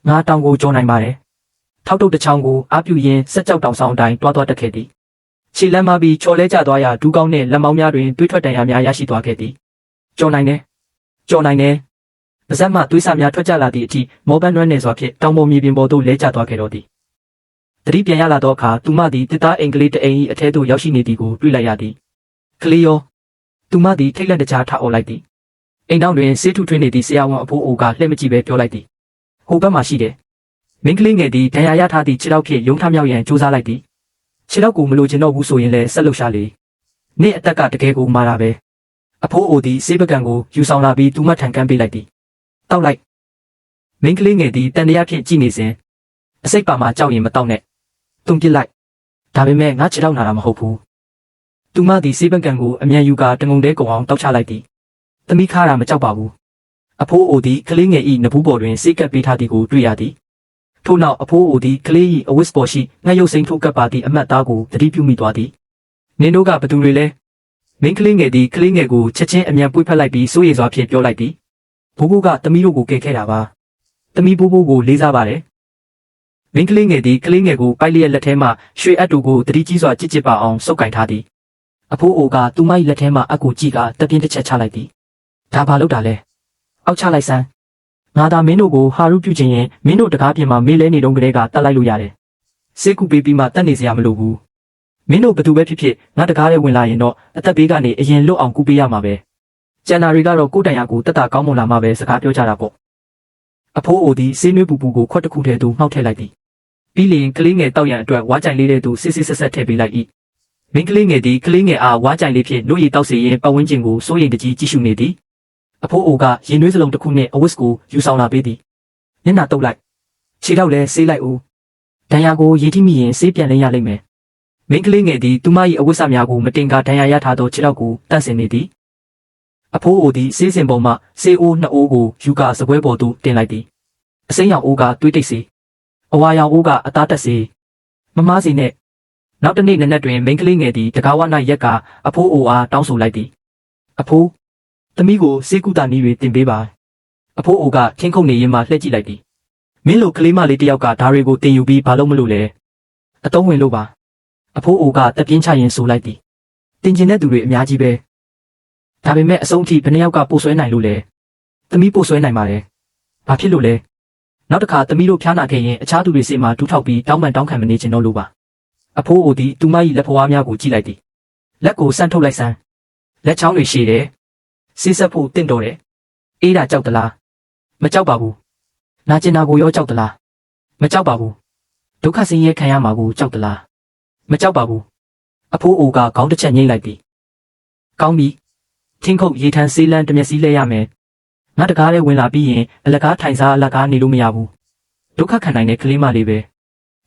ငါတောင်ကိုကြော်နိုင်ပါတယ်ထောက်တုတ်တစ်ချောင်းကိုအားပြုရင်းစက်ကြောက်တောင်ဆောင်အတိုင်းတွားတက်ခဲ့သည်ခြေလမ်းမပြီးချော်လဲကျသွားရာဒူးကောင်းနှင့်လက်မောင်းများတွင်တွေးထွက်တန်ရာများရရှိသွားခဲ့သည်ကြော်နိုင်တယ်ပါဇက်မှသွေးစာများထွက်ကြလာသည့်အထိမောပန်းနွမ်းနေစွာဖြင့်တောင်ပေါ်မြေပြင်ပေါ်သို့လဲကျသွားခဲ့တော့သည်တတိပြန်ရလာသောအခါသူမသည်တစ်သားအင်္ဂလိပ်တအိမ်၏အထဲသို့ရောက်ရှိနေသည်ကိုတွေ့လိုက်ရသည်ကလေးရောသူမသည်ထိတ်လန့်တကြားထအော်လိုက်သည်အိမ်နောက်တွင်ဆေးထုထွင်းနေသည့်ဆရာဝန်အဖိုးအိုကလှည့်မကြည့်ပဲပြောလိုက်သည်ဟိုဘက်မှရှိတယ်မင်းကလေးငယ်သည်ဒဏ်ရာရထားသည့်ခြေထောက်ဖြင့်ယုံထမြောက်ရန်ကြိုးစားလိုက်သည်ခြေထောက်ကိုမလိုချင်တော့ဘူးဆိုရင်လည်းဆက်လုပ်ရှာလေနင့်အသက်ကတကယ်ကိုမာတာပဲအဖိုးအိုသည်ဆေးပကံကိုယူဆောင်လာပြီးသူမထံကမ်းပေးလိုက်သည်တောက်လိုက်မင်းကလေးငယ်သည်တန်တရားဖြင့်ကြည့်နေစဉ်အစိတ်ပါမှာကြောက်ရင်မတောက်နဲ့တုံပစ်လိုက်ဒါပေမဲ့ငါခြေထောက်နာတာမဟုတ်ဘူးသူမသည်ဆေးပကံကိုအမြန်ယူကာတငုံတဲကုံအောင်တောက်ချလိုက်သည်သမီးခါတာမကြောက်ပါဘူးအဖိုးအိုသည်ကလေးငယ်၏နဘူးပေါ်တွင်ဆေးကပ်ပေးထားသည်ကိုတွေ့ရသည်ထို့နောက်အဖိုးအိုသည်ကလေး၏အဝတ်ပေါ်ရှိငှက်ရုပ်စိမ်းထုတ်ကပ်ပါသည့်အမတ်သားကိုသတိပြုမိသွားသည်နင်တို့ကဘသူတွေလဲမင်းကလေးငယ်သည်ကလေးငယ်ကိုချက်ချင်းအမြန်ပွေ့ဖက်လိုက်ပြီးစိုးရိမ်စွာဖြင့်ပြောလိုက်သည်ဘိုးဘိုးကသမီးတို့ကိုကယ်ခဲ့တာပါသမီးဘိုးဘိုးကိုလေးစားပါတယ်မင်းကလေးငယ်သည်ကလေးငယ်ကိုပိုက်လျက်လက်ထဲမှရွှေအပ်တူကိုတတိကြီးစွာကြစ်ပါအောင်စုပ်ကင်ထားသည်အဖိုးအိုကသူမ၏လက်ထဲမှအပ်ကိုကြည့်ကတပြင်းတစ်ချက်ချလိုက်သည်ဒါဘာလုပ်တာလဲအောက်ချလိုက်စမ်းငါသာမင်းတို့ကိုဟာရုပြုချင်ရင်မင်းတို့တကားပြင်မှာမေးလဲနေတုန်းကလေးကတတ်လိုက်လို့ရတယ်စေကူပေးပြီးမှတတ်နေစရာမလိုဘူးမင်းတို့ဘသူပဲဖြစ်ဖြစ်ငါတကားထဲဝင်လာရင်တော့အသက်ဘေးကနေအရင်လွတ်အောင်ကူပေးရမှာပဲကျန်တာတွေကတော့ကိုယ်တိုင်ရကိုတက်တာကောင်းမွန်လာမှပဲစကားပြောကြတာပေါ့အဖိုးအိုသည်ဆေးနွေးပူပူကိုခွက်တစ်ခုထဲသို့နှောက်ထည့်လိုက်သည်ပြီးလျင်ကလေးငယ်တောက်ရန်အတွက်ဝါးကြိုင်လေးတဲ့သူစစ်ဆက်ထည့်ပေးလိုက်၏မင်းကလေးငယ်သည်ကလေးငယ်အားဝါးကြိုင်လေးဖြင့်နှုတ်ရည်တောက်စေရင်ပတ်ဝန်းကျင်ကိုစိုးရိမ်တကြီးကြည့်ရှုနေသည်အဖိုးအိုကရင်နွေးစလုံးတစ်ခုနှင့်အဝတ်ကိုယူဆောင်လာပေးသည်မျက်နှာတုပ်လိုက်ခြေထောက်လည်းဆေးလိုက်ဦးဒဏ်ရာကိုရည်ထိမိရင်ဆေးပြန်လင်းရလိမ့်မယ်မင်းကလေးငယ်သည်သူမ၏အဝတ်စများကိုမတင်ကာဒဏ်ရာရထားသောခြေထောက်ကိုတန့်စင်နေသည်အဖိုးအိုသည်ဆေးစင်ပေါ်မှဆေးအိုးနှစ်အိုးကိုယူကာစပွဲပေါ်သို့တင်လိုက်သည်အစိမ်းရောင်အိုးကတွေးတိတ်စေအဝါရောင်အိုးကအသားတက်စေမမားစီနဲ့နောက်တစ်နေ့နံနက်တွင်မိန်းကလေးငယ်သည်တကားဝ၌ရက်ကအဖိုးအိုအားတောင်းဆိုလိုက်သည်အဖိုးသမီးကိုစေကူတာနီးတွေတင်ပေးပါအဖိုးအိုကခင်းခုန်နေရင်မှလှည့်ကြည့်လိုက်သည်မင်းလိုကလေးမလေးတယောက်ကဓာရီကိုတင်ယူပြီးဘာလို့မလို့လဲအတုံးဝင်လို့ပါအဖိုးအိုကတပြင်းချရင်ဆိုလိုက်သည်တင်ကျင်တဲ့သူတွေအများကြီးပဲဒါပေမဲ့အဆုံးထိဘယ်နှယောက်ကပို့ဆွဲနိုင်လို့လဲသမီးပို့ဆွဲနိုင်ပါတယ်ဘာဖြစ်လို့လဲနောက်တစ်ခါသမီးတို့ဖျားနာခဲ့ရင်အခြားသူတွေစီမှာဒူးထောက်ပြီးတောင်းပန်တောင်းခံမနေချင်တော့လို့ပါအဖိုးအိုသည်သူမ၏လက်ဖွားများကိုကြည့်လိုက်သည်လက်ကိုဆန့်ထုတ်လိုက်စမ်းလက်ချောင်းတွေရှည်တယ်ဆေးဆက်ဖို့တင့်တော်တယ်အေးတာကြောက်သလားမကြောက်ပါဘူးနာကျင်တာကိုရောကြောက်သလားမကြောက်ပါဘူးဒုက္ခဆင်းရဲခံရမှာကိုကြောက်သလားမကြောက်ပါဘူး အဖိုးအိုကခေါင်းတစ်ချက်ငိမ့်လိုက်သည်ကောင်းပြီထင်းခုတ်ရေထမ်းဆေးလန်းတစ်မျက်စီးလဲရမယ်ငါတကားလေးဝင်လာပြီးရင်အလကားထိုင်စားအလကားနေလို့မရဘူးဒုက္ခခံနိုင်တဲ့ကလေးမလေးပဲ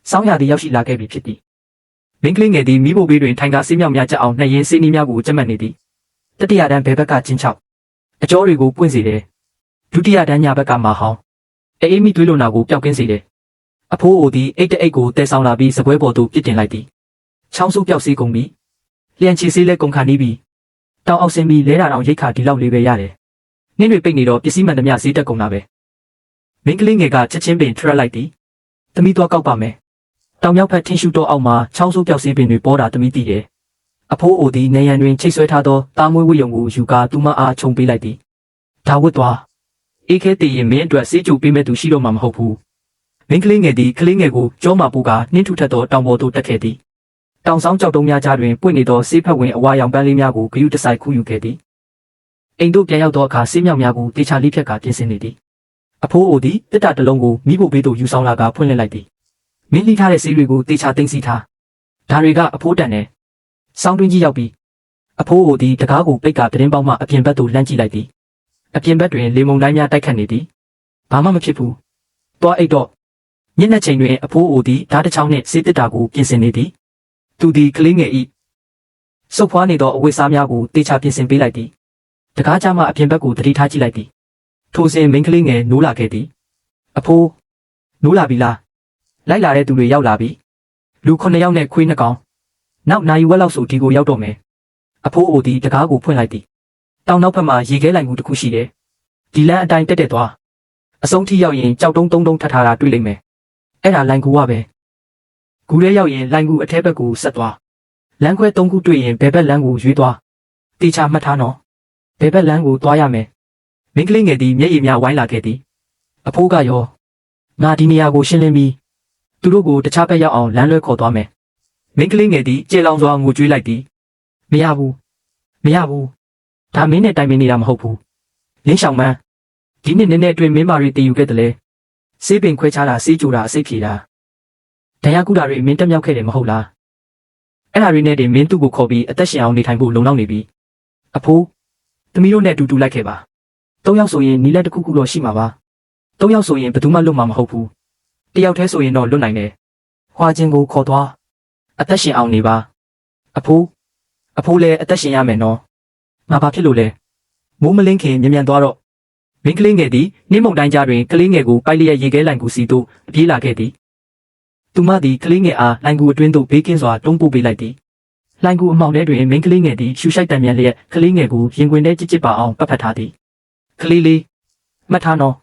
စောင်းရသည်ရောက်ရှိလာခဲ့ပြီဖြစ်သည်မင်းကလေးငယ်သည်မိဖို့ဘေးတွင်ထိုင်ကားဆေးမြောက်များချက်အောင်နှက်ရင်းဆေးနီးများကိုကြက်မှတ်နေသည်တတိယတန်းဘယ်ဘက်ကချင်းချောက်အကျော်တွေကိုပွင့်စေတယ်ဒုတိယတန်းညာဘက်ကမဟောင်းအေးမိသွေးလွန်တာကိုပျောက်ကင်းစေတယ်အဖိုးအိုသည်အိတ်တအိတ်ကိုတဲဆောင်လာပြီးစပွဲပေါ်သို့ပြစ်တင်လိုက်သည်ချောင်းစုပ်ပျောက်စေးကုန်ပြီလျှံချီဆေးလဲကုန်ခါနေပြီတောင်အောက်ဆင်းပြီးလဲတာအောင်ရိတ်ခါဒီလောက်လေးပဲရတယ်နှင်းတွေပိတ်နေတော့ပစ္စည်းမှန်သမျှဈေးတက်ကုန်တာပဲမင်းကလေးငယ်ကချက်ချင်းပင်ထရက်လိုက်သည်သမီးသွားကောက်ပါမယ်တောင်မြောက်ဘက်ထင်းရှူတော့အောက်မှာချောင်းစုပ်ပျောက်စေးပင်တွေပေါ်တာသမီးသိတယ်အဖိုးအိုသည်နေရန်တွင်ချိတ်ဆွဲထားသောတာမွေးဝိယုံကိုယူကာသူမအားခြုံပေးလိုက်သည်ဒါဝတ်သွားအေးခဲတည်ရင်မင်းအတွက်ဆေးကြိုပေးမဲ့သူရှိတော့မှမဟုတ်ဘူးမင်းကလေးငယ်သည်ကလေးငယ်ကိုကြောမာပူကနှင်းထူထပ်သောတောင်ပေါ်သို့တက်ခဲ့သည်တောင်ဆောင်ကြောက်တုံးများကြားတွင်ပွင့်နေသောဆေးဖက်ဝင်အဝါရောင်ပန်းလေးများကိုဂယုတဆိုင်ခူးယူခဲ့သည်အိမ်သို့ပြန်ရောက်သောအခါဆေးမြောက်များကိုတေချာလေးဖြက်ကပြင်ဆင်နေသည်အဖိုးအိုသည်တစ်တတလုံးကိုမိဖို့ဘေးသို့ယူဆောင်လာကဖွင့်လှစ်လိုက်သည်မင်းလိထားတဲ့ဆေးတွေကိုတေချာသိမ်းဆည်းထားဒါတွေကအဖိုးတန်တယ်စောင်းတွင်းကြီးရောက်ပြီးအဖိုးအိုသည်တကားကိုပိတ်ကသတင်းပေါက်မှအပြင်ဘက်သို့လှမ်းကြည့်လိုက်သည်အပြင်ဘက်တွင်လေမုန်တိုင်းများတိုက်ခတ်နေသည်ဘာမှမဖြစ်ဘူးသွားအိတ်တော့ညနေချိန်တွင်အဖိုးအိုသည်ဓာတ်တစ်ချောင်းနှင့်ဆေးတစ်တာကိုပြင်ဆင်နေသည်သူသည်ကလေးငယ်၏စုပ်ဖွားနေသောအဝတ်စားများကိုတေချာပြင်ဆင်ပေးလိုက်သည်တကားကြမှအပြင်ဘက်ကိုတတိထားကြည့်လိုက်သည်ထိုစဉ်မိန်းကလေးငယ်နိုးလာခဲ့သည်အဖိုးနိုးလာပြီလားလိုက်လာတဲ့သူတွေရောက်လာပြီလူ9ယောက်နဲ့ခွေး2ကောင်နောက်နိုင်ဝက်လောက်ဆိုဒီကိုရောက်တော့မယ်အဖိုးအိုသည်တကားကိုဖွင့်လိုက်သည်တောင်နောက်ဘက်မှာရေခဲလိုင်ကူတစ်ခုရှိတယ်ဒီလမ်းအတိုင်းတက်သွားအဆုံးထိရောက်ရင်ကြောက်တုံးတုံးတုံးထထားတာတွေ့လိမ့်မယ်အဲ့ဒါလိုင်ကူကပဲကူထဲရောက်ရင်လိုင်ကူအထက်ဘက်ကိုဆက်သွားလမ်းခွဲ3ခုတွေ့ရင်ဘယ်ဘက်လမ်းကိုရွေးသွားတေချာမှတ်ထားနော်ဘယ်ဘက်လမ်းကိုသွားရမယ်မင်းကလေးငယ်သည်မျက်ရည်များဝိုင်းလာခဲ့သည်အဖိုးကရောငါဒီနေရာကိုရှင်းလင်းပြီးသူတို့ကိုတခြားဘက်ရောက်အောင်လမ်းလွဲခေါ်သွားမယ်မင်းကလေးငယ်သည်ကြေလောင်စွာငိုကြွေးလိုက်သည်မရဘူးဒါမင်းနဲ့တိုင်ပင်နေတာမဟုတ်ဘူးလင်းဆောင်မန်းဒီနေ့နည်းနည်းအတွင်းမင်းမာရီတည်ယူခဲ့တယ်လေဆေးပင်ခွဲခြားတာဆေးကြိုတာအစိတ်ဖြေတာဒဏ်ရာကုတာတွေမင်းတက်မြောက်ခဲ့တယ်မဟုတ်လားအဲ့ဒါတွေနဲ့တင်မင်းသူ့ကိုခေါ်ပြီးအသက်ရှင်အောင်နေထိုင်ဖို့လုံလောက်နေပြီအဖိုးသမီးတို့နဲ့အတူတူလိုက်ခဲ့ပါ3ယောက်ဆိုရင်နီလက်တစ်ခုခုတော့ရှိမှာပါ3ယောက်ဆိုရင်ဘယ်သူမှလွတ်မှာမဟုတ်ဘူးတယောက်တည်းဆိုရင်တော့လွတ်နိုင်တယ်ဟွာချင်းကိုခေါ်သွားအသက်ရှင်အောင်နေပါအဖိုးလည်းအသက်ရှင်ရမယ်နော်ငါဘာဖြစ်လို့လဲမိုးမလင်းခင်မြန်သွားတော့မင်းကလေးငယ်သည်နှင်းမုန်တိုင်းကြားတွင်ကလေးငယ်ကိုပိုက်လျက်ရေခဲလိုင်ကူစီသို့ပြေးလာခဲ့သည်သူမသည်ကလေးငယ်အားလိုင်ကူအတွင်းသို့ဘေးကင်းစွာတွန်းပို့ပေးလိုက်သည်လိုင်ကူအမောင်ထဲတွင်မင်းကလေးငယ်သည်ရှူရှိုက်တံမြန်လျက်ကလေးငယ်ကိုရင်ခွင်ထဲကြစ်ပါအောင်ပတ်ဖက်ထားသည်ကလေးလေးမှတ်ထားနော်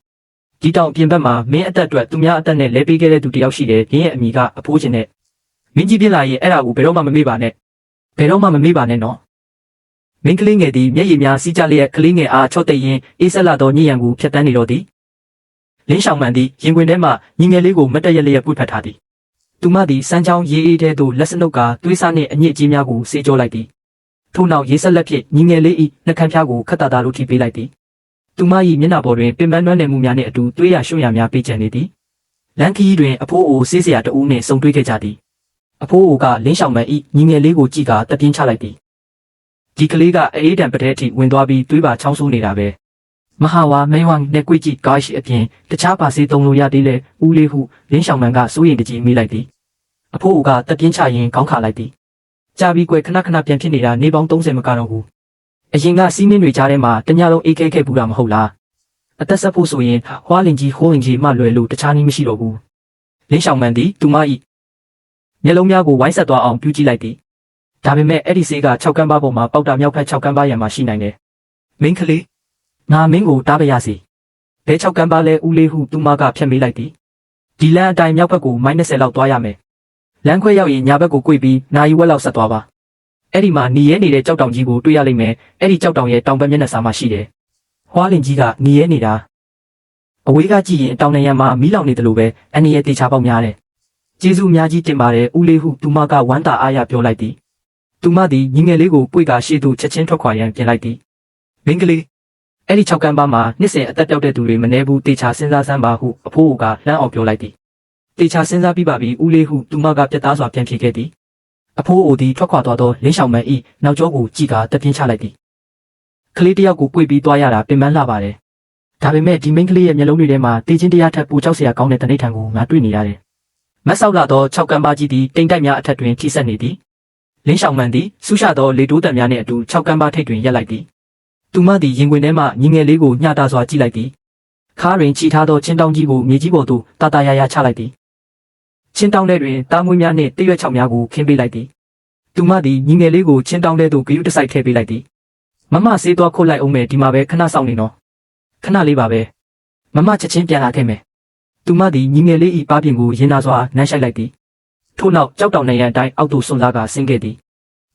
ဒီတောင်ပြင်ဘက်မှာမင်းအသက်အတွက်သူများအသက်နဲ့လဲပေးခဲ့တဲ့သူတယောက်ရှိတယ်ရင်းရဲ့အမိကအဖိုးချင်းနဲ့မင်းကြီးပြင်းလာရင်အဲ့ဒါကိုဘယ်တော့မှမမေ့ပါနဲ့နော်မင်းကလေးငယ်သည်မျက်ရည်များစီးကြလျက်ကလေးငယ်အားချော့တဲ့ရင်အေးဆက်လာသောညဉ့်ရံကိုဖျက်တမ်းနေတော့သည်လင်းဆောင်မှန်သည်ရင်ခွင်ထဲမှညီငယ်လေးကိုမတ်တက်ရက်လျက်ပွေ့ဖက်ထားသည်သူမသည်စမ်းချောင်းရေအေးထဲသို့လက်စနုပ်ကသွေးစားနှင့်အညစ်အကြေးများကိုဆေးကြောလိုက်သည်ထို့နောက်ရေဆက်လက်ဖြင့်ညီငယ်လေး၏နှကမ်းဖျားကိုခတ်တာတို့ထိပေးလိုက်သည်သူမ၏မျက်နှာပေါ်တွင်ပင်ပန်းနွမ်းနယ်မှုများနှင့်အတူသွေးရရွှံ့ရများပေးကျန်နေသည်လမ်းခရီးတွင်အဖိုးအိုဆေးစရာတဦးနှင့်ဆုံတွေ့ခဲ့ကြသည်အဖိုးအိုကလင်းဆောင်မှန်၏ညီငယ်လေးကိုကြည့်ကာတပြင်းချလိုက်သည်ဒီကလေးကအေးတံပတဲအထိဝင်သွားပြီးသွေးပါချောင်းဆိုးနေတာပဲမဟာဝါမဲဝမ်နဲ့ကွေ့ကြည့်ကားရှိအပြင်တခြားပါစေသုံးလို့ရသေးလေဦးလေးဟုလင်းဆောင်မှန်ကစိုးရင်တကြီးမိလိုက်သည်အဖိုးအိုကတပြင်းချရင်ခေါင်းခါလိုက်သည်ကြာပြီးကွယ်ခဏပြန်ဖြစ်နေတာနေပေါင်း30မကတော့ဘူးအရင်ကစီးမင်းတွေကြားထဲမှာတညလုံးအေးခဲခဲ့ပူတာမဟုတ်လားအသက်ဆက်ဖို့ဆိုရင်ဟွာလင်ကြီးဟိုးလင်ကြီးမှလွယ်လို့တခြားနည်းမရှိတော့ဘူးလင်းဆောင်မှန်သည်သူမ၏မျက်လုံးများကိုဝိုင်းဆက်သွားအောင်ပြုကြည့်လိုက်သည်ဒါပေမဲ့အဲ့ဒီဆေးက6ကန်းပါးပေါ်မှာပေါက်တာမြောက်ဖက်6ကန်းပါးရံမှာရှိနိုင်တယ်မင်းကလေးငါမင်းကိုတားပရစီဘဲ6ကန်းပါးလဲဦးလေးဟုသူမကဖြတ်မေးလိုက်သည်ဒီလမ်းအတိုင်းမြောက်ဘက်ကိုမိုင်20လောက်သွားရမယ်လမ်းခွဲရောက်ရင်ညာဘက်ကိုကွေ့ပြီးနာရီဝက်လောက်ဆက်သွားပါအဲ့ဒီမှာหนีရဲနေတဲ့ကြောက်တောင်ကြီးကိုတွေ့ရလိမ့်မယ်အဲ့ဒီကြောက်တောင်ရဲ့တောင်ဘက်မျက်နှာစာမှာရှိတယ်ဟွာလင်ကြီးကหนีရဲနေတာအဝေးကကြည့်ရင်တောင်နေရံမှာမီးလောင်နေတယ်လို့ပဲအန်ဒီရဲ့တေချာပေါက်များတယ်ကျေးဇူးအများကြီးတင်ပါတယ်ဦးလေးဟုသူမကဝမ်းသာအားရပြောလိုက်သည်သူမသည်ညီငယ်လေးကိုပွေကရှေ့သို့ချက်ချင်းထွက်ခွာရန်ပြင်လိုက်သည်မင်းကလေးအဲ့ဒီ6ကန်းပါးမှာနှစ်စဉ်အသက်ပြောက်တဲ့သူတွေမနှဲဘူးတေချာစဉ်းစားစမ်းပါဟုအဖိုးကလှမ်းအောင်ပြောလိုက်သည်တေချာစဉ်းစားပြီးပါပြီဦးလေးဟုသူမကပြတ်သားစွာပြန်ဖြေခဲ့သည် အဖိုးအိုသည်ထွက်ခွာသွားသောလင်းရှောင်မန်၏နောက်ကျောကိုကြည့်ကာတပြင်းချလိုက်သည်ကလေးတစ်ယောက်ကိုပွေပြီးသွားရတာပင်ပန်းလှပါတယ်ဒါပေမဲ့ဒီမိန်းကလေးရဲ့မျက်လုံးတွေထဲမှာတေးချင်းတရားထက်ပိုကြောက်စရာကောင်းတဲ့တနိဋ္ဌာန်ကိုငါတွေ့နေရတယ်မတ်ဆောက်လာသော6ကမ်းပါးကြီးသည်တိမ်တိုက်များအထက်တွင်ထိစပ်နေသည်လင်းရှောင်မန်သည်ဆူးရှသောလေတိုးတံများနှင့်အတူ6ကမ်းပါးထိပ်တွင်ရပ်လိုက်သည်သူမသည်ရင်ခွင်ထဲမှညီငယ်လေးကိုညှတာစွာကြည့်လိုက်သည်ခါးတွင်ချီထားသောချင်းတောင်းကြီးကိုမြေကြီးပေါ်သို့တာတာယာယာချလိုက်သည်ချင်းတောင်းထဲတွင်တားမွေးများနှင့်တရွက်ချောက်များကိုခင်းပေးလိုက်သည်သူမသည်ညီငယ်လေးကိုချင်းတောင်းထဲသို့ဂယုတစိုက်ထည့်ပေးလိုက်သည်မမဆေးသွားခုတ်လိုက်အောင်မယ်ဒီမှာပဲခဏစောင့်နေနော်ခဏလေးပါပဲမမချက်ချင်းပြန်လာခဲ့မယ်သူမသည်ညီငယ်လေး၏ပါးပြင်ကိုရင်နာစွာနှမ်းရှိုက်လိုက်သည်ထို့နောက်ကြောက်တောင်နေရန်အတိုင်းအောက်သို့ဆွန်စားကဆင်းခဲ့သည်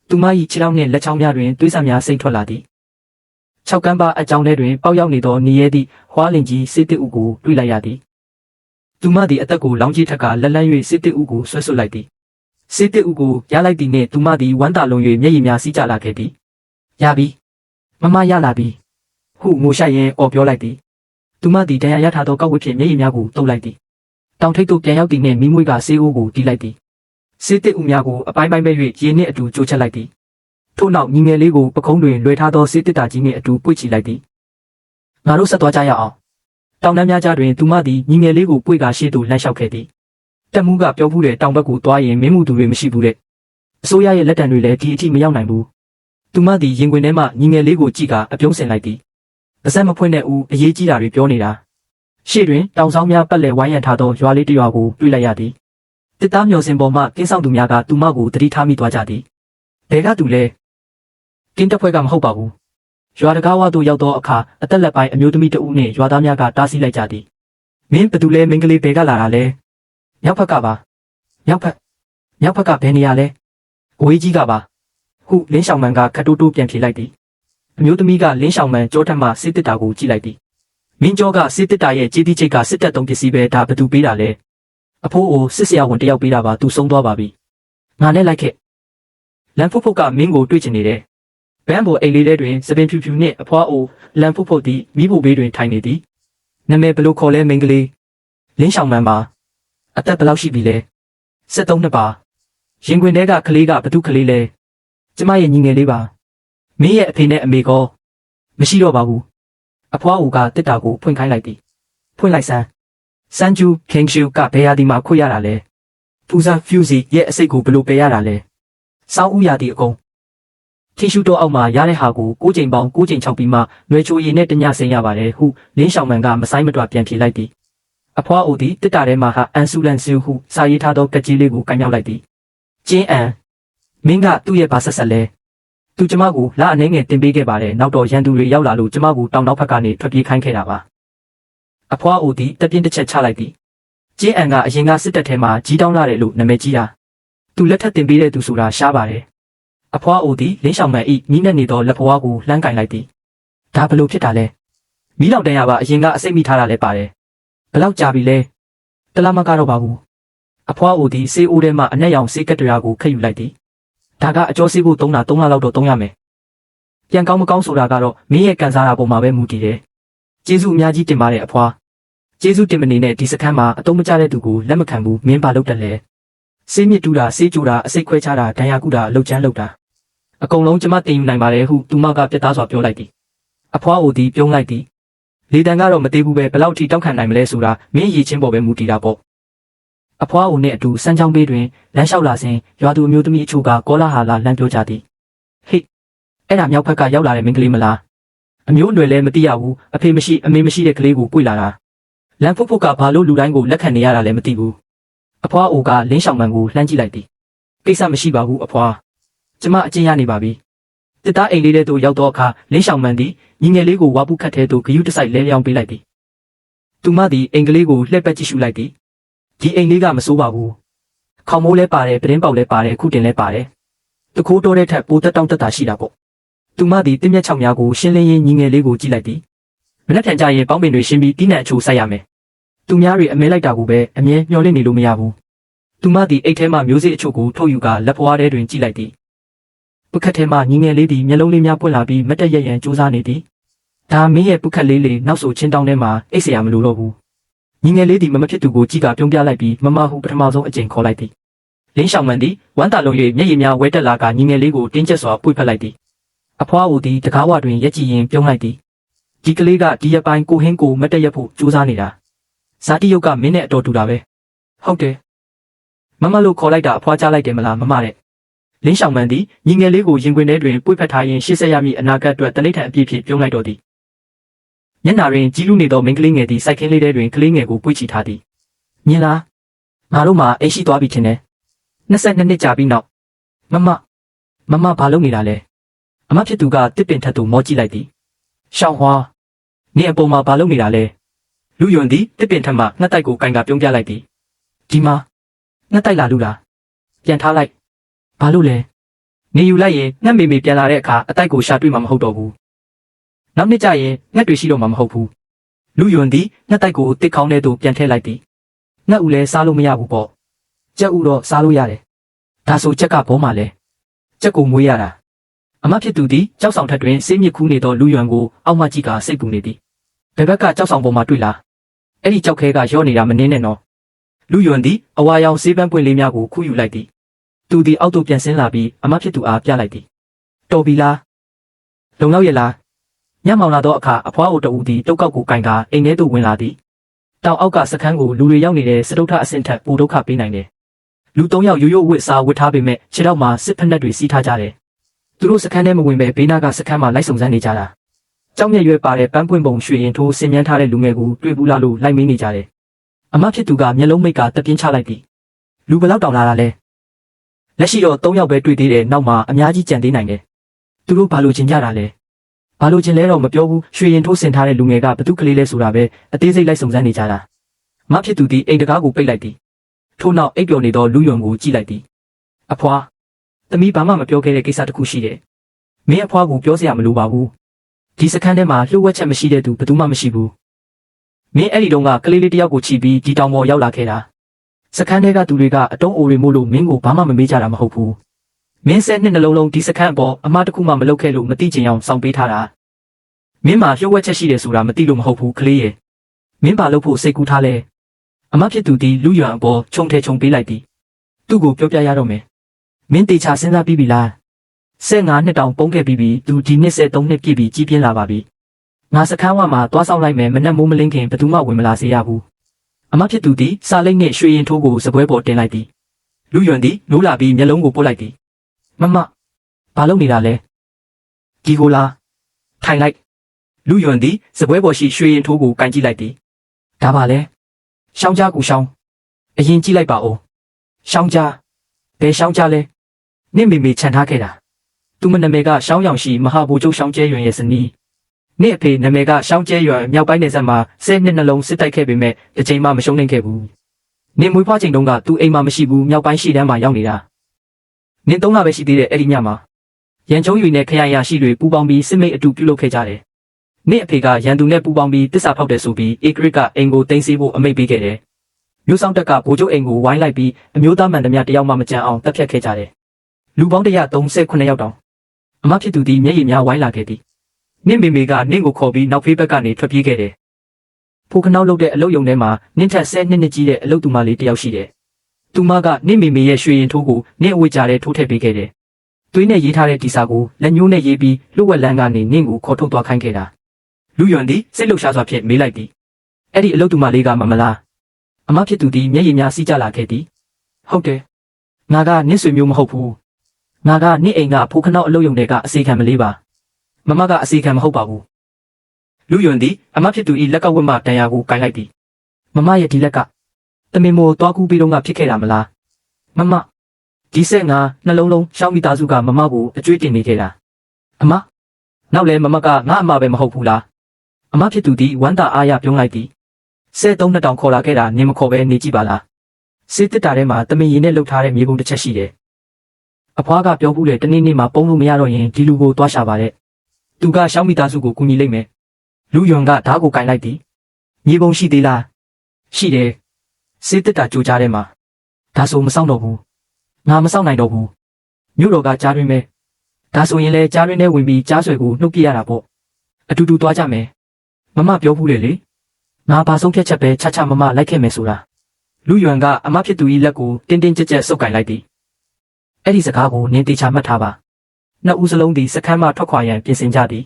သူမ၏ခြေထောက်နှင့်လက်ချောင်းများတွင်သွေးဆံများစိမ့်ထွက်လာသည်6ကမ်းပါးအကြောင်းထဲတွင်ပေါက်ရောက်နေသောနေရဲသည့်ဟွားလင်ကြီးစစ်တစ်ဦးကိုတွေ့လိုက်ရသည်သူမသည်အသက်ကိုလောင်းကြီးထက်ကလက်လန်း၍စစ်တစ်ဦးကိုဆွဲဆွတ်လိုက်သည်စစ်တစ်ဦးကိုရလိုက်သည်နှင့်သူမသည်ဝမ်းသာလွန်၍မျက်ရည်များစီးကျလာခဲ့သည်ရပြီမမရလာပြီဟုငိုရှိုက်ရင်းအော်ပြောလိုက်သည်သူမသည်တရားရထားသောကောက်ဝှက်ဖြင့်မျက်ရည်များကိုတုပ်လိုက်သည်တောင်ထိပ်သို့ပြန်ရောက်သည်နှင့်မိမွေးကဆေးအိုးကိုတီးလိုက်သည်စစ်တစ်ဦးများကိုအပိုင်းပိုင်းပဲ၍ရေနှင့်အတူကြိုးချက်လိုက်သည်ထို့နောက်ညီငယ်လေးကိုပခုံးတွင်လွှဲထားသောစစ်တစ်တာကြီးနှင့်အတူပွေ့ချီလိုက်သည်ငါတို့ဆက်သွားကြရအောင်တောင်တန်းများကြားတွင်သူမသည်ညီငယ်လေးကိုပွေ့ကာရှေ့သို့လှမ်းလျှောက်ခဲ့သည်တက်မှုကပြောဘူးတဲ့တောင်ဘက်ကိုသွားရင်မင်းမှုသူတွေမရှိဘူးတဲ့အစိုးရရဲ့လက်တံတွေလည်းဒီအထိမရောက်နိုင်ဘူးသူမသည်ရင်ခွင်ထဲမှညီငယ်လေးကိုကြည့်ကာအပြုံးဆင်လိုက်သည်ပါဇက်မဖွင့်တဲ့ဦးအရေးကြီးတာတွေပြောနေတာရှေ့တွင်တောင်ဆောင်များပတ်လည်ဝိုင်းရံထားသောရွာလေးတစ်ရွာကိုတွေ့လိုက်ရသည်တစ်သားမျောစင်ပေါ်မှကင်းဆောင်သူများကသူမကိုတတိထားမိသွားကြသည်ဘယ်ကသူလဲကင်းတပ်ဖွဲ့ကမဟုတ်ပါဘူးရွာတကားဝသို့ရောက်သောအခါအသက်လက်ပိုင်းအမျိုးသမီးတဦးနှင့်ရွာသားများကတားဆီးလိုက်ကြသည်မင်းဘသူလဲမိန်းကလေးဘယ်ကလာတာလဲမြောက်ဘက်ကပါမြောက်ဘက်ကဘယ်နေရာလဲအဝေးကြီးကပါဟုလင်းရှောင်မန်ကခတ်တိုးတိုးပြန်ဖြေလိုက်သည်အမျိုးသမီးကလင်းရှောင်မန်ကြောထက်မှစစ်တစ်တာကိုကြည့်လိုက်သည်မင်းကျောကစစ်တစ်တာရဲ့ကြေးတိချိတ်ကစစ်တပ်သုံးပစ္စည်းပဲဒါဘသူပေးတာလဲအဖိုးအိုစစ်ဆရာဝန်တယောက်ပေးတာပါသူဆုံးသွားပါပြီငါနဲ့လိုက်ခဲ့လန်ဖုတ်ဖုတ်ကမင်းကိုတွေ့ချင်နေတယ်ဘန်းပေါ်အိတ်လေးထဲတွင်စပင်ဖြူဖြူနှင့်အဖွားအိုလန်ဖုတ်ဖုတ်သည်မိဖို့ဘေးတွင်ထိုင်နေသည်နာမည်ဘလို့ခေါ်လဲမိန်းကလေးလင်းရှောင်မန်ပါအသက်ဘယ်လောက်ရှိပြီလဲ73နှစ်ပါရင်ခွင်ထဲကကလေးကဘသူကလေးလဲကျမရဲ့ညီငယ်လေးပါမင်းရဲ့အဖေနဲ့အမေကောမရှိတော့ပါဘူးအဖွားအိုကတစ်တာကိုဖွင့်ခိုင်းလိုက်သည်ဖွင့်လိုက်စမ်းကျူးခင်ရှူကဘယ်ရာဒီမှာခွေရတာလဲဖူဇန်ဖျူစီရဲ့အစိတ်ကိုဘလို့ပယ်ရတာလဲစောင်းဥရာဒီအကုန်ထီရှူတော့အောက်မှာရတဲ့ဟာကို6ချိန်ပေါင်း6ချိန်6ပြီးမှနွယ်ချိုရည်နဲ့တညဆင်းရပါတယ်ဟုလင်းရှောင်မန်ကမဆိုင်မတွပြန်ဖြေလိုက်သည်အဖွားအိုသည်တစ်တာထဲမှာဟာအန်ဆူလန်ဆူဟုစာရေးထားသောကကြီးလေးကိုကန်ရောက်လိုက်သည်ကျင်းအန်မင်းကသူ့ရဲ့ဘာဆက်ဆက်လဲသူကျမကိုလာအနေငယ်တင်ပေးခဲ့ပါတယ်နောက်တော့ရန်သူတွေရောက်လာလို့ကျမကိုတောင်နောက်ဘက်ကနေထွက်ပြေးခိုင်းခဲ့တာပါအဖွားအိုသည်တပြင်းတစ်ချက်ချလိုက်သည်ကျင်းအန်ကအရင်ကစစ်တပ်ထဲမှာကြီးတောင်းလာတယ်လို့နာမည်ကြီးတာသူလက်ထက်တင်ပေးတဲ့သူဆိုတာရှားပါတယ်အဖွားအိုသည်လင်းရှောင်မန်၏မိနဲ့နေသောလက်ဖွားကိုလှမ်းကင်လိုက်သည်ဒါဘလို့ဖြစ်တာလဲမီးလောင်တန်းရပါအရင်ကအစိတ်မိထားတာလည်းပါတယ်ဘယ်လောက်ကြာပြီလဲတလားမကတော့ပါဘူးအဖွားအိုသည်ဆေးအိုးထဲမှအနက်ရောင်ဆေးကတ်တရားကိုခက်ယူလိုက်သည်ဒါကအကျော်ဆေးဖို့3လလောက်တော့သုံးရမယ်ပြန်ကောင်းမကောင်းဆိုတာကတော့မင်းရဲ့ကန်စားတာပေါ်မှာပဲမူတည်တယ်ကျေးဇူးအများကြီးတင်ပါတယ်အဖွားကျေးဇူးတင်မနေနဲ့ဒီစခန်းမှာအတုံးမကျတဲ့သူကိုလက်မခံဘူးမင်းပါလုပ်တယ်လေဆေးမြစ်တူးတာဆေးကြိုတာအစိတ်ခွဲချတာဒဏ်ရာကုတာအလုပ်ချမ်းလုပ်တာအကုန်လုံးကျမတင်ယူနိုင်ပါတယ်ဟုသူမကပြတ်သားစွာပြောလိုက်သည်အဖွားအိုသည်ပြုံးလိုက်သည်လေတံကတော့မသေးဘူးပဲဘယ်လောက်ထိတောက်ခံနိုင်မလဲဆိုတာမင်းရည်ချင်းပေါ်ပဲမူတည်တာပေါ့အဖွားအိုနှင့်အတူစမ်းချောင်းပေးတွင်လမ်းလျှောက်လာစဉ်ရွာသူအမျိုးသမီးအချို့ကကောလာဟာလာလမ်းပြောကြသည်ဟေ့အဲ့ဒါမြောက်ဘက်ကရောက်လာတဲ့မိန်းကလေးမလားအမျိုးအနွယ်လည်းမသိရဘူးအဖေမရှိအမေမရှိတဲ့ကလေးကိုပွေလာတာလမ်းဖုတ်ဖုတ်ကဘာလို့လူတိုင်းကိုလက်ခံနေရတာလဲမသိဘူးအဖွားအိုကလင်းရှောင်မန်ကိုလှမ်းကြည့်လိုက်သည်ကိစ္စမရှိပါဘူးအဖွားကျမအကျဉ်းရနေပါပြီတစ်သားအိမ်လေးထဲသို့ရောက်သောအခါလင်းရှောင်မန်သည်ညီငယ်လေးကိုဝါပုခတ်ထဲသို့ဂယုတစိုက်လဲလျောင်းပေးလိုက်သည်သူမသည်အိမ်ကလေးကိုလှည့်ပတ်ကြည့်ရှုလိုက်သည်ဒီအိမ်လေးကမဆိုးပါဘူးခေါင်မိုးလဲပါတယ်ပတင်းပေါက်လဲပါတယ်အခုတင်လဲပါတယ်တခိုးတော်တဲ့ထက်ပိုတက်တောင့်တက်တာရှိတာပေါ့သူမသည်တင်းမြက်ချောက်များကိုရှင်းလင်းရင်းညီငယ်လေးကိုကြည့်လိုက်သည်မနှက်ထန်ကြရင်ပေါင်းပင်တွေရှင်းပြီးတီးနှံအချိုးဆိုင်ရမယ်သူများတွေအမဲလိုက်တာကိုပဲအမြဲမျှော်လင့်နေလို့မရဘူးသူမသည်အိတ်ထဲမှမျိုးစေ့အချို့ကိုထုတ်ယူကာလက်ဖွားထဲတွင်ကြည့်လိုက်သည်ပုခတ်ထဲမှညီငယ်လေးသည်မျက်လုံးလေးများပွင့်လာပြီးမတ်တက်ရရန်ကြိုးစားနေသည်ဒါမင်းရဲ့ပုခတ်လေးလေးနောက်ဆိုချင်းတောင်းထဲမှာအိတ်ဆရာမလိုတော့ဘူးညီငယ်လေးသည်မဖြစ်သူကိုကြည့်ကပြုံးပြလိုက်ပြီးမမဟုပထမဆုံးအကြိမ်ခေါ်လိုက်သည် လင်းရှောင်မှန်သည်ဝမ်းသာလုံး၍မျက်ရည်များဝဲတက်လာကညီငယ်လေးကိုတင်းကျပ်စွာပွေဖက်လိုက်သည်အဖွားဦးသည်တကားဝတွင်ရက်ကြည့်ရင်ပြုံးလိုက်သည်ဒီကလေးကဒီရပိုင်းကိုဟင်းကိုမတက်ရက်ဖို့ကြိုးစားနေတာဇာတိယုတ်ကမင်းနဲ့အတော်တူတာပဲဟုတ်တယ်မမလို့ခေါ်လိုက်တာအဖွားကြားလိုက်တယ်မလားမမတဲ့လင်းရှောင်မှန်သည်ညီငယ်လေးကိုရင်ခွင်ထဲတွင်ပွေဖက်ထားရင်ရှေ့ဆက်ရမည့်အနာဂတ်အတွက်တလိထံအပြည့်ဖြင့်ပြုံးလိုက်တော့သည်မျက်နာတွင်ကြီးလူနေသောမိန်းကလေးငယ်သည်စိုက်ခင်းလေးထဲတွင်ကလေးငယ်ကိုပွေ့ချီထားသည်မြင်လားငါတို့မှအိမ်ရှိသွားပြီထင်တယ်22နှစ်ကြာပြီးနောက်မမဘာလုပ်နေတာလဲအမဖြစ်သူကတစ်ပင်ထက်သို့မောကြည့်လိုက်သည်ရှောင်းဟွာနေအပေါ်မှာဘာလုပ်နေတာလဲလူယွန်သည်တစ်ပင်ထက်မှငှက်တိုက်ကိုကင်ကပြုံးပြလိုက်သည်ဒီမှာငှက်တိုက်လာလူလားပြန်ထားလိုက်ဘာလို့လဲနေယူလိုက်ရင်ငှက်မေမေပြန်လာတဲ့အခါအတိုက်ကိုရှာတွေ့မှာမဟုတ်တော့ဘူးနောက်နှစ်ကျရင်ငှက်တွေရှိတော့မှာမဟုတ်ဘူးလူယွန်သည်ငှက်တိုက်ကိုတစ်ခေါင်းထဲသို့ပြန်ထည့်လိုက်သည်ငှက်ဦးလဲစားလို့မရဘူးပေါ့ကြက်ဦးတော့စားလို့ရတယ်ဒါဆိုကြက်ကဘောမှာလဲကြက်ကိုမွေးရတာအမဖြစ်သူသည်ကြောက်ဆောင်ထက်တွင်ဆေးမြစ်ခူးနေသောလူယွန်ကိုအောက်မှကြည့်ကစိတ်ပူနေသည်ဘယ်ဘက်ကကြောက်ဆောင်ပေါ်မှာတွေ့လားအဲ့ဒီကြောက်ခဲကရော့နေတာမနှင်းနဲ့နော်လူယွန်သည်အဝါရောင်ဆေးပန်းပွင့်လေးများကိုခူးယူလိုက်သည်သူသည်အောက်သို့ပြန်ဆင်းလာပြီးအမဖြစ်သူအားပြလိုက်သည်တော်ပြီလားလုံလောက်ရဲ့လားညမောင်လာသောအခါအဖွားအိုတူသည်တုတ်ကောက်ကိုကင်ကအိမ်ထဲသို့ဝင်လာသည်တောင်အောက်ကစခန်းကိုလူတွေရောက်နေတဲ့စတုထအဆင့်ထက်ပိုဒုက္ခပေးနိုင်တယ်လူ3ယောက်ရိုးရိုးဝတ်စားဝတ်ထားပေမဲ့ခြေထောက်မှာစစ်ဖက်နှက်တွေစီးထားကြတယ်သူတို့စခန်းထဲမဝင်ပဲဘေးနားကစခန်းမှာလိုက်စုံစမ်းနေကြတာကြောက်မြက်ရွယ်ပါတဲ့ပန်းပွင့်ပုံရွှေရင်ထိုးဆင်မြန်းထားတဲ့လူငယ်ကိုတွေ့ဘူးလားလို့လိုက်မေးနေကြတယ်အမဖြစ်သူကမျက်လုံးမိတ်ကတပြင်းချလိုက်သည်လူဘယ်လောက်တောင်လာတာလဲလက်ရှိတော့3ယောက်ပဲတွေ့သေးတယ်နောက်မှာအများကြီးကြံသေးနိုင်တယ်သူတို့ဘာလို့ချင်ကြတာလဲဘာလို့ချင်လဲတော့မပြောဘူးရွှေရင်ထိုးဆင်ထားတဲ့လူငယ်ကဘသူကလေးလဲဆိုတာပဲအသေးစိတ်လိုက်စုံစမ်းနေကြတာမဖြစ်သူသည်အိမ်တကားကိုပိတ်လိုက်သည်ထို့နောက်အိပ်ပျော်နေသောလူယွန်ကိုကြည့်လိုက်သည်အဖွားသမီးဘာမှမပြောခဲ့တဲ့ကိစ္စတစ်ခုရှိတယ်မင်းအဖွားကိုပြောစရာမလိုပါဘူးဒီစခန်းထဲမှာလှုပ်ဝက်ချက်မရှိတဲ့သူဘယ်သူမှမရှိဘူးမင်းအဲ့ဒီတုန်းကကလေးလေးတယောက်ကိုချီပြီးဒီတောင်ပေါ်ရောက်လာခဲ့တာစခန်းထဲကသူတွေကအတုံးအိုတွေမို့လို့မင်းကိုဘာမှမမေးကြတာမဟုတ်ဘူးမင်းဆက်နှစ်နှလုံးလုံးဒီစခန်းအပေါ်အမတခုမှမလုပ်ခဲ့လို့မသိချင်အောင်စောင့်ပေးထားတာမင်းမှာလှုပ်ဝက်ချက်ရှိတယ်ဆိုတာမသိလို့မဟုတ်ဘူးကလေးရဲ့မင်းဘာလုပ်ဖို့စိတ်ကူးထားလဲအမဖြစ်သူသည်လူယွန်အပေါ်ခြုံထဲခြုံပေးလိုက်သည်သူ့ကိုပြောပြရတော့မယ်မင်းတေချာစဉ်းစားပြီးပြီလား15နှစ်တောင်ပုံးခဲ့ပြီးပြီသူဒီနှစ်73နှစ်ပြည့်ပြီကြီးပြင်းလာပါပြီငါစခန်းဝမှာသွားဆောင်လိုက်မယ်မနှက်မိုးမလင်းခင်ဘယ်သူမှဝင်မလာစေရဘူးအမဖြစ်သူသည်စာလိတ်နှင့်ရွှေရင်ထိုးကိုစပွဲပေါ်တင်လိုက်သည်လူယွန်သည်နိုးလာပြီးမျက်လုံးကိုပုတ်လိုက်သည်မဘာလုပ်နေတာလဲဒီကိုလားထိုင်လိုက်လူယွန်သည်စပွဲပေါ်ရှိရွှေရင်ထိုးကိုကန်ကြည့်လိုက်သည်ဒါပါလဲရှောင်းကြားကူရှောင်းအရင်ကြည့်လိုက်ပါဦးရှောင်းကြားဘယ်ရှောင်းကြားလဲနင့်မေမေခြံထားခဲ့တာသူမနာမည်ကရှောင်းရောင်ရှိမဟာဘူချုပ်ရှောင်းကျဲရွံရဲ့ဇနီးနင့်အဖေနာမည်ကရှောင်းကျဲရွံမြောက်ပိုင်းနယ်စပ်မှာ10နှစ်နှလုံးစစ်တိုက်ခဲ့ပေမဲ့တစ်ချိန်မှမရှုံးနိုင်ခဲ့ဘူးနင့်မွေးဖွားချိန်တုန်းကသူအိမ်မှာမရှိဘူးမြောက်ပိုင်းရှိတန်းမှာရောက်နေတာနင့်3လပဲရှိသေးတယ်အဲ့ဒီညမှာရန်ချုံရွေနဲ့ခရိုင်ရရှိတွေပူပေါင်းပြီးစစ်မိတ်အတူပြုလုပ်ခဲ့ကြတယ်နင့်အဖေကရန်သူနဲ့ပူပေါင်းပြီးတစ္ဆာဖောက်တယ်ဆိုပြီးအေဂရစ်ကအိမ်ကိုတင်စီဖို့အမိန့်ပေးခဲ့တယ်မျိုးဆောင်တက်ကဗိုလ်ချုပ်အိမ်ကိုဝိုင်းလိုက်ပြီးအမျိုးသားမှန်သမျှတယောက်မှမကြံအောင်တပ်ဖြတ်ခဲ့ကြတယ်လူပေါင်း139ယောက်တောင်အမဖြစ်သူသည်မျက်ရည်များဝိုင်းလာခဲ့သည်နင့်မေမေကနင့်ကိုခေါ်ပြီးနောက်ဖေးဘက်ကနေထွက်ပြေးခဲ့တယ်ဖိုကနောက်လုပ်တဲ့အလုပ်ယုံထဲမှာနင့်ထက်10နှစ်ကြီးတဲ့အလုပ်သူမလေးတယောက်ရှိတယ်သူမကနင့်မေမေရဲ့ရွှေရင်ထိုးကိုနင့်အဝတ်ကြားထဲထိုးထည့်ပေးခဲ့တယ်သွေးနဲ့ရေးထားတဲ့ဒီစာကိုလက်ညှိုးနဲ့ရေးပြီးလှုပ်ဝက်လန်းကနေနင့်ကိုခေါ်ထုတ်သွားခိုင်းခဲ့တာလူယွန်သည်စိတ်လှုပ်ရှားစွာဖြင့်မေးလိုက်သည်အဲ့ဒီအလုပ်သူမလေးကမလားအမဖြစ်သူသည်မျက်ရည်များစီးကျလာခဲ့သည်ဟုတ်တယ်ငါကနင့်ဆွေမျိုးမဟုတ်ဘူးငါကနင့်အိမ်ကဖိုခနောက်အလုပ်ယုံတွေကအစီခံမလေးပါမမကအစီခံမဟုတ်ပါဘူးလူယွန်သည်အမဖြစ်သူ၏လက်ကဝတ်မှတန်ရာကိုကိုင်လိုက်သည်မမရဲ့ဒီလက်ကတမင်မို့တွားကူးပြီးတော့ကဖြစ်ခဲ့တာမလားမဒီဆက်ငါနှလုံးလုံးရှောင်းမိသားစုကမမကိုအကျွေးတင်နေခဲ့တာအမနောက်လဲမမကငါအမပဲမဟုတ်ဘူးလားအမဖြစ်သူသည်ဝမ်းသာအားရပြုံးလိုက်သည်73နှစ်တောင်ခေါ်လာခဲ့တာနင်မခေါ်ပဲနေကြည့်ပါလားစေးတစ်တာထဲမှာတမင်ရည်နဲ့လှုပ်ထားတဲ့မြေပုံတစ်ချက်ရှိတယ်အဖွားကပြောဘူးလေတနေ့နေ့မှာပုံလို့မရတော့ရင်ဒီလူကိုသွားရှာပါတဲ့သူကရှောင်းမိသားစုကိုကူညီလိုက်မယ်လူယွန်ကဓာတ်ကိုကင်လိုက်သည်မြေပုံရှိသေးလားရှိတယ်စေးတစ်တာကြိုးကြားထဲမှာဒါဆိုမဆောင်တော့ဘူးငါမဆောင်နိုင်တော့ဘူးမြို့တော်ကကြားတွင်ပဲဒါဆိုရင်လေကြားတွင်ထဲဝင်ပြီးကြားဆွဲကိုနှုတ်ပြရတာပေါ့အတူတူသွားကြမယ်မမပြောဘူးလေငါဘာဆုံးဖြတ်ချက်ပဲချာချာမမလိုက်ခဲ့မယ်ဆိုတာ လူယွမ်ကအမဖြစ်သူ၏လက်ကိုတင်းတင်းကြပ်ကြပ်ဆုပ်ကိုင်လိုက်သည်အဲ့ဒီစကားကိုနင်းတေချာမှတ်ထားပါနှစ်ဦးစလုံးသည်စခန်းမှထွက်ခွာရန်ပြင်ဆင်ကြသည်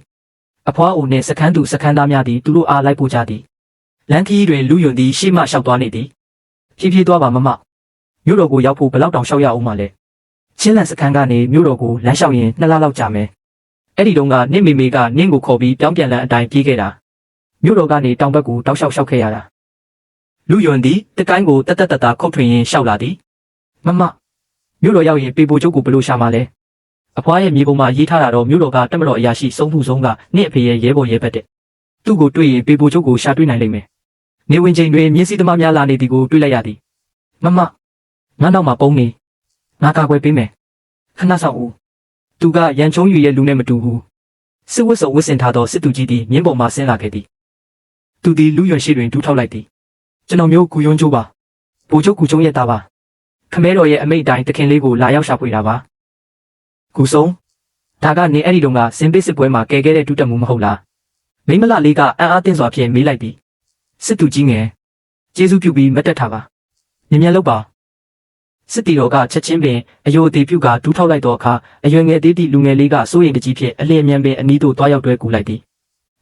အဖွားအိုနှင့်စခန်းသူစခန်းသားများသည်သူတို့အားလိုက်ပို့ကြသည်လမ်းခီးတွင်လူယွမ်သည်ရှေ့မှလျှောက်သွားနေသည်ဖြည်းဖြည်းသွားပါမမမြို့တော်ကိုရောက်ဖို့ဘယ်လောက်တောင်လျှောက်ရအောင်မလဲချင်းလန်စခန်းကနေမြို့တော်ကိုလမ်းလျှောက်ရင်2 လလောက်ကြာမယ်အဲ့ဒီတုန်းကနင့်မေမေကနင့်ကိုခေါ်ပြီးပြောင်းပြန်လန်းအတိုင်းပြေးခဲ့တာမြို့တော်ကနေတောင်ဘက်ကိုတောက်လျှောက်ခဲ့ရတာလူယွန်သည်တကိုင်းကိုတတခုတ်ထွင်ရင်းလျှောက်လာသည်မမမြို့တော်ရောက်ရင်ပေပိုကျုပ်ကိုဘယ်လိုရှာမှာလဲအဖွားရဲ့မြေပုံမှာရေးထားတာတော့မြို့တော်ကတက်မတော်အရာရှိစုံမှုဆုံးကနင့်အဖေရဲ့ရဲဘော်ရဲဘက်တဲ့သူ့ကိုတွေ့ရင်ပေပိုကျုပ်ကိုရှာတွေ့နိုင်လိမ့်မယ်နေဝင်ချိန်တွင်မြင်းစည်းသမားများလာနေသည်ကိုတွေ့လိုက်ရသည်မမငါနောက်မှာပုံနေငါကာကွယ်ပေးမယ်ခဏဆောင်ဦးသူကရန်ချုံယူရဲ့လူနဲ့မတူဘူးစစ်ဝတ်စုံဝတ်ဆင်ထားသောစစ်သူကြီးသည်မြင်းပေါ်မှဆင်းလာခဲ့သည်သူသည်လူယွန်ရှိတွင်ဒူးထောက်လိုက်သည်ကျွန်တော်မျိုးကူယွန်းကျိုးပါဗိုလ်ချုပ်ကူကျုံးရဲ့သားပါခမဲတော်ရဲ့အမိတ်တိုင်းတခင်လေးကိုလာရောက်ရှာဖွေတာပါကူဆုံးဒါကနေအဲ့ဒီတုန်းကစင်ပေးစစ်ပွဲမှာကယ်ခဲ့တဲ့ဒုတက်မှုမဟုတ်လားမိမလလေးကအံ့အားသင့်စွာဖြင့်မေးလိုက်သည်စစ်သူကြီးငယ်ကျေးဇူးပြုပြီးမတ်တက်ထားပါမြင်မြန်လုပ်ပါစစ်တီတော်ကချက်ချင်းပင်အယိုအသေးပြုကဒူးထောက်လိုက်သောအခါအရွယ်ငယ်သေးသည့်လူငယ်လေးကစိုးရိမ်တကြီးဖြင့်အလျင်မြန်ပင်အနီးသို့တွားရောက်တွဲကူလိုက်သည်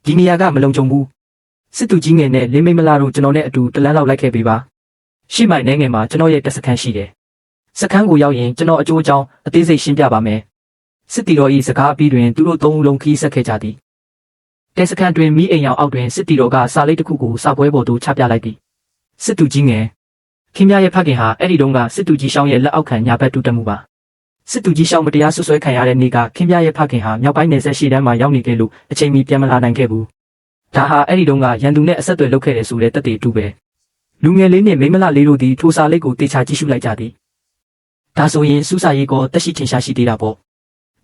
ဒီနေရာကမလုံခြုံဘူးစစ်သူကြီးငယ်နဲ့လင်းမိမလာတို့ကျွန်တော်နဲ့အတူတလန်းလောက်လိုက်ခဲ့ပေးပါရှေ့မိုင်နေငယ်မှာကျွန်တော်ရဲ့တပ်စခန်းရှိတယ်စခန်းကိုရောက်ရင်ကျွန်တော်အကျိုးအကြောင်းအသေးစိတ်ရှင်းပြပါမယ်စစ်တီတော်၏စကားအပြီးတွင်သူတို့သုံးဦးလုံးခီးဆက်ခဲ့ကြသည်တဲစခန်းတွင်မိအိမ်ရောင်အောက်တွင်စစ်တီတော်ကစာလေးတစ်ခုကိုစာပွဲပေါ်သို့ချပြလိုက်သည်စစ်သူကြီးငယ်ခင်ဗျားရဲ့ဖခင်ဟာအဲ့ဒီတုန်းကစစ်သူကြီးရှောင်းရဲ့လက်အောက်ခံညာဘက်တူတက်မှုပါစစ်သူကြီးရှောင်းမတရားဆွဆွဲခံရတဲ့နေ့ကခင်ဗျားရဲ့ဖခင်ဟာမြောက်ပိုင်းနယ်ဆက်ရှေ့တန်းမှာရောက်နေခဲ့လို့အချိန်မီပြန်မလာနိုင်ခဲ့ဘူးဒါဟာအဲ့ဒီတုန်းကရန်သူနဲ့အဆက်အသွယ်လုပ်ခဲ့တယ်ဆိုတဲ့တက်တေတူပဲလူငယ်လေးနဲ့မိမလလေးတို့သည်ထိုစာလေးကိုတေချာကြည့်ရှုလိုက်ကြသည်ဒါဆိုရင်စူးစာရေးကောတက်ရှိထင်ရှားရှိသေးတာပေါ့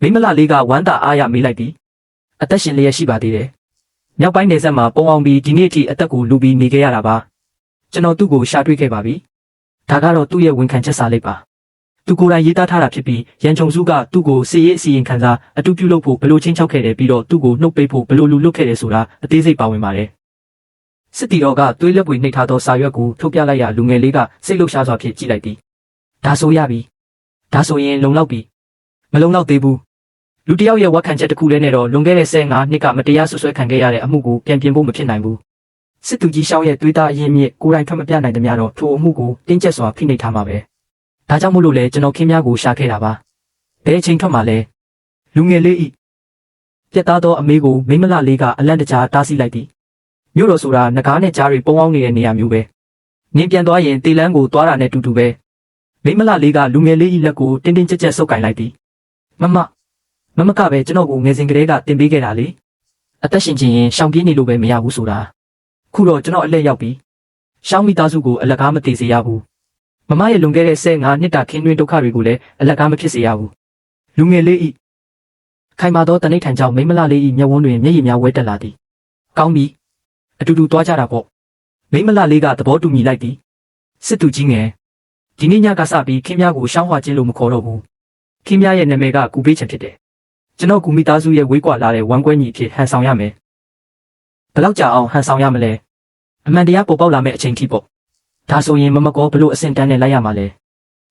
မိမလလေးကဝမ်းသာအားရမေးလိုက်သည်အသက်ရှင်လျက်ရှိပါသေးတယ်မြောက်ပိုင်းနယ်ဆက်မှာပုံအောင်ပြီးဒီနေ့အထိအသက်ကိုလူပြီးနေခဲ့ရတာပါကျွန်တော်သူ့ကိုရှာတွေ့ခဲ့ပါပြီဒါကတော့သူ့ရဲ့ဝန်ခံချက်စာလေးပါသူကိုယ်တိုင်ရေးသားထားတာဖြစ်ပြီးရန်ချုံစုကသူ့ကိုစီရေးအစီရင်ခံစာအတူပြုလုပ်ဖို့ဘယ်လိုချင်းချောက်ခဲ့တယ်ပြီးတော့သူ့ကိုနှုတ်ပိတ်ဖို့ဘယ်လိုလူလွတ်ခဲ့တယ်ဆိုတာအသေးစိတ်ပါဝင်ပါတယ်စစ်တီတော်ကသွေးလက်ပွေနှိပ်ထားသောစာရွက်ကိုထုတ်ပြလိုက်ရလူငယ်လေးကစိတ်လှုပ်ရှားစွာဖြင့်ကြည့်လိုက်သည်ဒါဆိုရပြီဒါဆိုရင်လုံလောက်ပြီမလုံလောက်သေးဘူးလူတယောက်ရဲ့ဝက်ခံချက်တစ်ခုတည်းနဲ့တော့လွန်ခဲ့တဲ့15 နှစ်ကမတရားဆွဆွဲခံခဲ့ရတဲ့အမှုကိုပြန်ပြင်ဖို့မဖြစ်နိုင်ဘူးစစ်သူကြီးရှောင်းရဲ့သွေးသားအရင်မြစ်ကိုယ်တိုင်ထွက်မပြနိုင်တဲ့များတော့ထိုအမှုကိုတင်းကျပ်စွာဖိနှိပ်ထားမှာပဲဒါကြောင့်မို့လို့လေကျွန်တော်ခင်ဗျားကိုရှာခဲ့တာပါဘယ်အချိန်ထွက်မှာလဲလူငယ်လေးဤပြတ်သားသောအမေကိုမိမလလေးကအလန့်တကြားတားဆီးလိုက်သည်မြို့တော်ဆိုတာငကားနဲ့ကြားတွေပုံအောင်နေတဲ့နေရာမျိုးပဲနင်းပြန်သွားရင်တေလန်းကိုသွားတာနဲ့တူတူပဲမိမလလေးကလူငယ်လေးဤလက်ကိုတင်းတင်းကြပ်ကြပ်ဆုပ်ကိုင်လိုက်သည်မမကပဲကျွန်တော်ကိုငယ်စဉ်ကလေးကတင်ပေးခဲ့တာလေအသက်ရှင်ခြင်းရင်ရှောင်ပြေးနေလို့ပဲမရဘူးဆိုတာခုတော့ကျွန်တော်အလက်ရောက်ပြီရှောင်းမိသားစုကိုအလကားမတည်စေရဘူးမမရဲ့လွန်ခဲ့တဲ့15 နှစ်တာခင်းတွင်းဒုက္ခတွေကိုလည်းအလကားမဖြစ်စေရဘူးလူငယ်လေးဤခိုင်မာသောတနိဋ္ဌာန်ကြောင့်မိမလလေးဤမျက်ဝန်းတွင်မျက်ရည်များဝဲတက်လာသည်ကောင်းပြီအတူတူသွားကြတာပေါ့မိမလလေးကသဘောတူညီလိုက်သည်စစ်သူကြီးငယ်ဒီနေ့ညကစပြီးခင်ဗျားကိုရှောင်းဝါကျင်းလို့မခေါ်တော့ဘူးခင်ဗျားရဲ့နာမည်ကကူပေးချင်ဖြစ်တယ်ကျွန်တော်ကူမိသားစုရဲ့ဝေးကွာလာတဲ့ဝမ်းကွဲညီအဖြစ်ဟန်ဆောင်ရမယ်ဘယ်လောက်ကြာအောင်ဟန်ဆောင်ရမလဲအမှန်တရားပေါ်ပေါက်လာမယ့်အချိန်ထိပေါ့ဒါဆိုရင်မမကောဘလို့အစင်တန်းနဲ့လိုက်ရမှာလဲ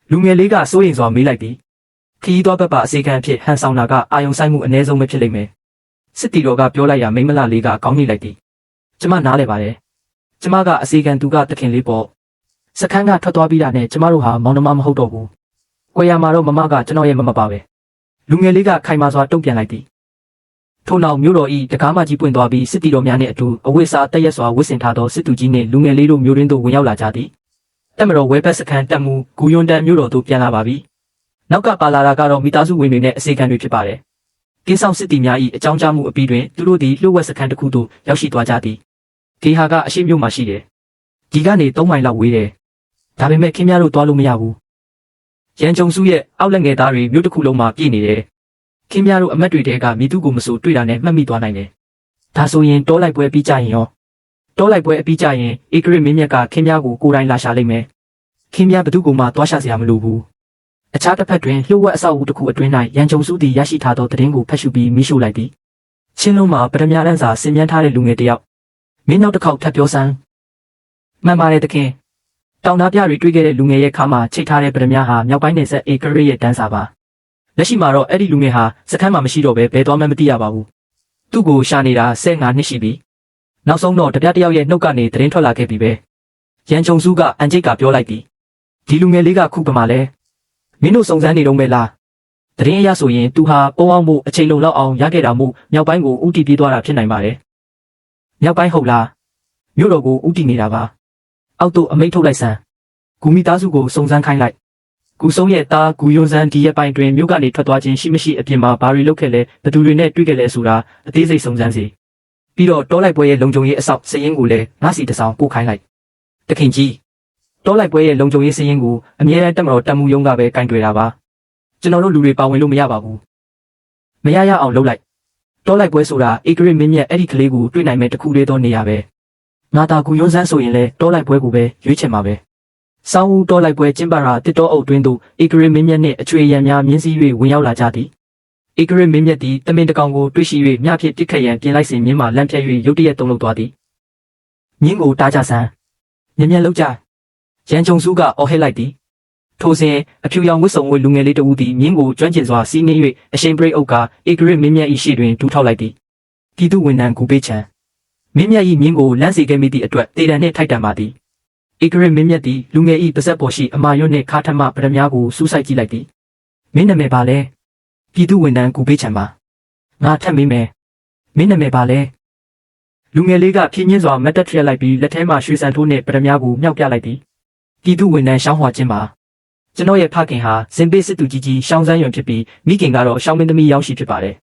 လူငယ်လေးကစိုးရိမ်စွာမေးလိုက်သည်ခရီးသွားဘက်ပါအစေခံအဖြစ်ဟန်ဆောင်တာကအာယုံဆိုင်မှုအ ਨੇ ဆုံးပဲဖြစ်လိမ့်မယ်စစ်တီတော်ကပြောလိုက်ရမိမလလေးကကောင်းနေလိုက်သည်ကျမနားလဲပါတယ်ကျမကအစေခံသူကတခင်လေးပေါ့စခန်းကထွက်သွားပြီးတာနဲ့ကျမတို့ဟာမောင်နှမမဟုတ်တော့ဘူးကွယ်ရမှာတော့မမကကျွန်တော်ရဲ့မမပါပဲလူငယ်လေးကခိုင်မာစွာတုံ့ပြန်လိုက်သည်ထို့နောက်မြို့တော်ဤတကားမကြီးပွင့်သွားပြီးစစ်တီတော်များနှင့်အတူအဝိစာတရက်စွာဝစ်ဆင်ထားသောစစ်သူကြီးနှင့်လူငယ်လေးတို့မြို့ရင်းသို့ဝင်ရောက်လာကြသည်တက်မတော်ဝဲဘက်စခန်းတက်မှုဂူယွန်တန်မြို့တော်သို့ပြန်လာပါပြီနောက်ကပါလာတာကတော့မိသားစုဝင်တွေနဲ့အစေခံတွေဖြစ်ပါတယ်ကင်းဆောင်စစ်တီများ၏အကြောင်းကြားမှုအပြီးတွင်သူတို့သည်လှုပ်ဝက်စခန်းတစ်ခုသို့ရောက်ရှိသွားကြသည်ဒီဟာကအရှိမြို့မှာရှိတယ်ဒီကနေ3 မိုင်လောက်ဝေးတယ်ဒါပေမဲ့ခင်ဗျားတို့သွားလို့မရဘူးရန်ဂျုံစုရဲ့အောက်လက်ငယ်သားတွေမြို့တစ်ခုလုံးမှာပြည့်နေတယ်ခင်ဗျားတို့အမတ်တွေတဲကမိသူကိုမဆိုတွေ့တာနဲ့မှတ်မိသွားနိုင်တယ်ဒါဆိုရင်တောလိုက်ပွဲပြီးကြရင်ရောတောလိုက်ပွဲအပြီးကြရင်ဧကရစ်မင်းမြတ်ကခင်ဗျားကိုကိုယ်တိုင်လာရှာလိမ့်မယ်ခင်ဗျားဘသူကိုမှသွားရှာစရာမလိုဘူးအခြားတစ်ဖက်တွင်လှုပ်ဝက်အဆောက်အဦတစ်ခုအတွင်း၌ရန်ဂျုံစုသည်ရရှိထားသောသတင်းကိုဖတ်ရှုပြီးမိရှုလိုက်သည်ချင်းလုံးမှာပထမရန်စာဆင်မြန်းထားတဲ့လူငယ်တစ်ယောက်မင်းနောက်တစ်ခေါက်ထပ်ပြောစမ်းမှန်ပါတယ်တခင် တောင်သားပြတွေတွေ့ခဲ့တဲ့လူငယ်ရဲ့ခါမှာချိတ်ထားတဲ့ပရမများဟာမြောက်ပိုင်းနယ်ဆက်ဧကရရဲ့တန်းစာပါလက်ရှိမှာတော့အဲ့ဒီလူငယ်ဟာစခန်းမှာမရှိတော့ဘဲဘယ်သွားမှမသိရပါဘူးသူ့ကိုရှာနေတာ15နှစ်ရှိပြီနောက်ဆုံးတော့တပြားတယောက်ရဲ့နှုတ်ကနေသတင်းထွက်လာခဲ့ပြီပဲရန်ချုံစုကအန်ကျိတ်ကပြောလိုက်သည်ဒီလူငယ်လေးကခုပမာလဲမင်းတို့စုံစမ်းနေတော့မဲလားသတင်းအရဆိုရင်သူဟာပုံအောင်မှုအချိန်လုံလောက်အောင်ရခဲ့တာမို့မြောက်ပိုင်းကိုဥတီပြေးသွားတာဖြစ်နိုင်ပါတယ်မြောက်ပိုင်းဟုတ်လားမြို့တော်ကိုဥတီနေတာပါအောက်သို့အမိန့်ထုတ်လိုက်စမ်းဂူမီသားစုကိုစုံစမ်းခိုင်းလိုက်ဂူဆုံးရဲ့သားဂူယွန်စန်းဒီရဲ့ပိုင်းတွင်မြို့ကနေထွက်သွားခြင်းရှိမရှိအပြင်မှာဘာတွေလုပ်ခဲ့လဲဘသူတွေနဲ့တွေ့ခဲ့လဲဆိုတာအသေးစိတ်စုံစမ်းစီပြီးတော့တောလိုက်ပွဲရဲ့လုံခြုံရေးအဆောက်စည်ရင်းကိုလည်းငါစီတဆောင်ပို့ခိုင်းလိုက်တခင်ကြီးတောလိုက်ပွဲရဲ့လုံခြုံရေးစည်ရင်းကိုအမြဲတမ်းတက်မတော်တက်မှုယုံကပဲကင်တွေ့တာပါကျွန်တော်တို့လူတွေပါဝင်လို့မရပါဘူးမရအောင်လုပ်လိုက်တောလိုက်ပွဲဆိုတာဧကရမင်းမြတ်အဲ့ဒီကလေးကိုတွေ့နိုင်မဲ့တခုလေးသောနေရာပဲငါသာဂူယွန်စန်းဆိုရင်လည်းတောလိုက်ပွဲကိုပဲရွေးချယ်မှာပဲစောင်းဦးတောလိုက်ပွဲကျင်းပတာတစ်တောအုပ်တွင်းသို့ဧကရမင်းမြတ်နှင့်အချွေရံများမြင်းစည်း၍ဝင်ရောက်လာကြသည်ဧကရမင်းမြတ်သည်တမင်တကောင်ကိုတွေ့ရှိ၍မြဖြင့်တစ်ခတ်ရန်ပြင်လိုက်စဉ်မြင်းမှလမ်းဖြတ်၍ရုတ်တရက်တုံးလောက်သွားသည်မြင်းကိုတားကြဆန်းမြက်လောက်ကြရန်ချုံစုကအော်ဟစ်လိုက်သည်ထိုစဉ်အဖြူရောင်ဝတ်စုံဝတ်လူငယ်လေးတဦးသည်မြင်းကိုကျွမ်းကျင်စွာစီးနှင်း၍အရှင်ပရိတ်အုပ်ကဧကရမင်းမြတ်၏ရှေ့တွင်ဒူးထောက်လိုက်သည်ပြည်သူဝန်ထမ်းကူပေးချံမင်းမြတ်၏မြင်းကိုလမ်းစီခဲ့မိသည့်အတွက်တေတံနှင့်ထိုက်တံပါသည်ဧကရမင်းမြတ်သည်လူငယ်၏ပါဇက်ပေါ်ရှိအမာရွတ်နှင့်ခါထမပရမများကိုစူးစိုက်ကြည့်လိုက်သည်မင်းနာမည်ပါလဲပြည်သူဝန်ထမ်းကူပေးချံပါငါထပ်မေးမယ်မင်းနာမည်ပါလဲလူငယ်လေးကဖြင်းညင်းစွာမတ်တက်ထရက်လိုက်ပြီးလက်ထဲမှရွှေစံထိုးနှင့်ပရမများကိုမြှောက်ပြလိုက်သည်ပြည်သူဝန်ထမ်းရှောင်းဟွာခြင်းပါကျွန်တော်ရဲ့ဖခင်ဟာစင်ပေးစစ်သူကြီးရှောင်းစန်းရွံဖြစ်ပြီးမိခင်ကတော့ရှောင်းမင်းသမီးရောက်ရှိဖြစ်ပါတယ